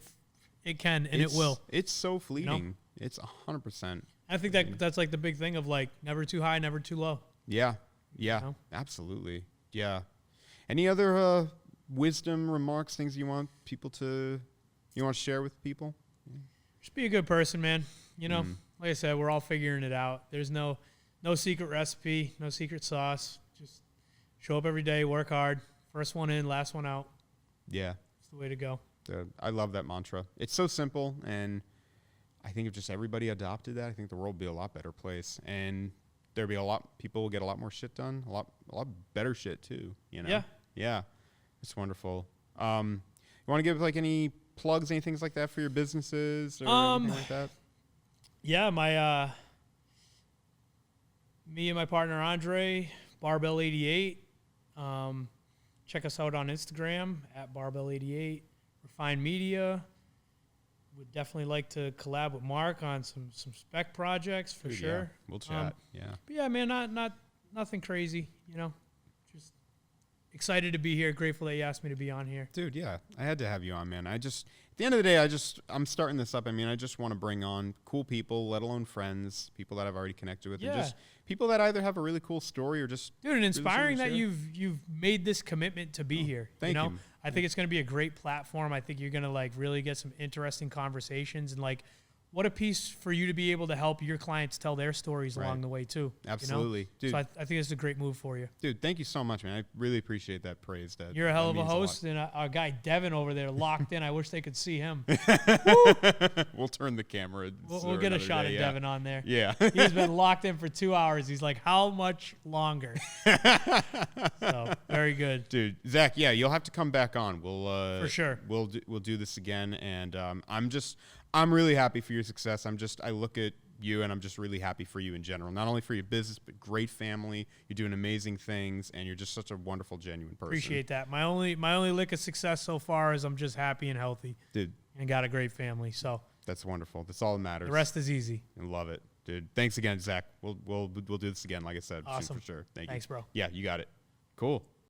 can and it will. It's so fleeting. You know? It's 100%. I think that's like the big thing of like never too high, never too low. Yeah. Yeah. You know? Absolutely. Yeah. Any other wisdom, remarks, things you want to share with people? Just be a good person, man. You know, like I said, we're all figuring it out. There's no secret recipe, no secret sauce. Just show up every day, work hard. First one in, last one out. Yeah. It's the way to go. I love that mantra. It's so simple, and I think if just everybody adopted that, I think the world would be a lot better place. And there'd be people will get a lot more shit done, a lot better shit too, you know? Yeah. Yeah. It's wonderful. You want to give like any plugs, any things like that for your businesses or anything like that? Yeah, me and my partner Andre, Barbell 88. Check us out on Instagram at Barbell 88. Refine Media. Would definitely like to collab with Mark on some spec projects for sure. Yeah. We'll chat. But yeah, man, nothing crazy, you know. Just excited to be here. Grateful that you asked me to be on here. Dude, yeah. I had to have you on, man. At the end of the day, I'm starting this up. I mean, I just want to bring on cool people, let alone friends, people that I've already connected with, and just people that either have a really cool story or just and inspiring that you've made this commitment to be here. Thank you. I think it's going to be a great platform. I think you're going to like really get some interesting conversations, and like, what a piece for you to be able to help your clients tell their stories along the way too. Absolutely, you know? dude. So I think it's a great move for you, dude. Thank you so much, man. I really appreciate that praise. You're a hell of a host, and our guy Devin over there locked in. I wish they could see him. We'll turn the camera. We'll get a shot of Devin on there. Yeah, he's been locked in for 2 hours. He's like, how much longer? So very good, dude. Zach, yeah, you'll have to come back on. We'll for sure. We'll do this again, and I'm really happy for your success. I look at you, and I'm just really happy for you in general. Not only for your business, but great family. You're doing amazing things, and you're just such a wonderful, genuine person. Appreciate that. My only lick of success so far is I'm just happy and healthy, dude, and got a great family. So that's wonderful. That's all that matters. The rest is easy. I love it, dude. Thanks again, Zach. We'll do this again, like I said, awesome. for sure. Thanks, bro. Yeah, you got it. Cool.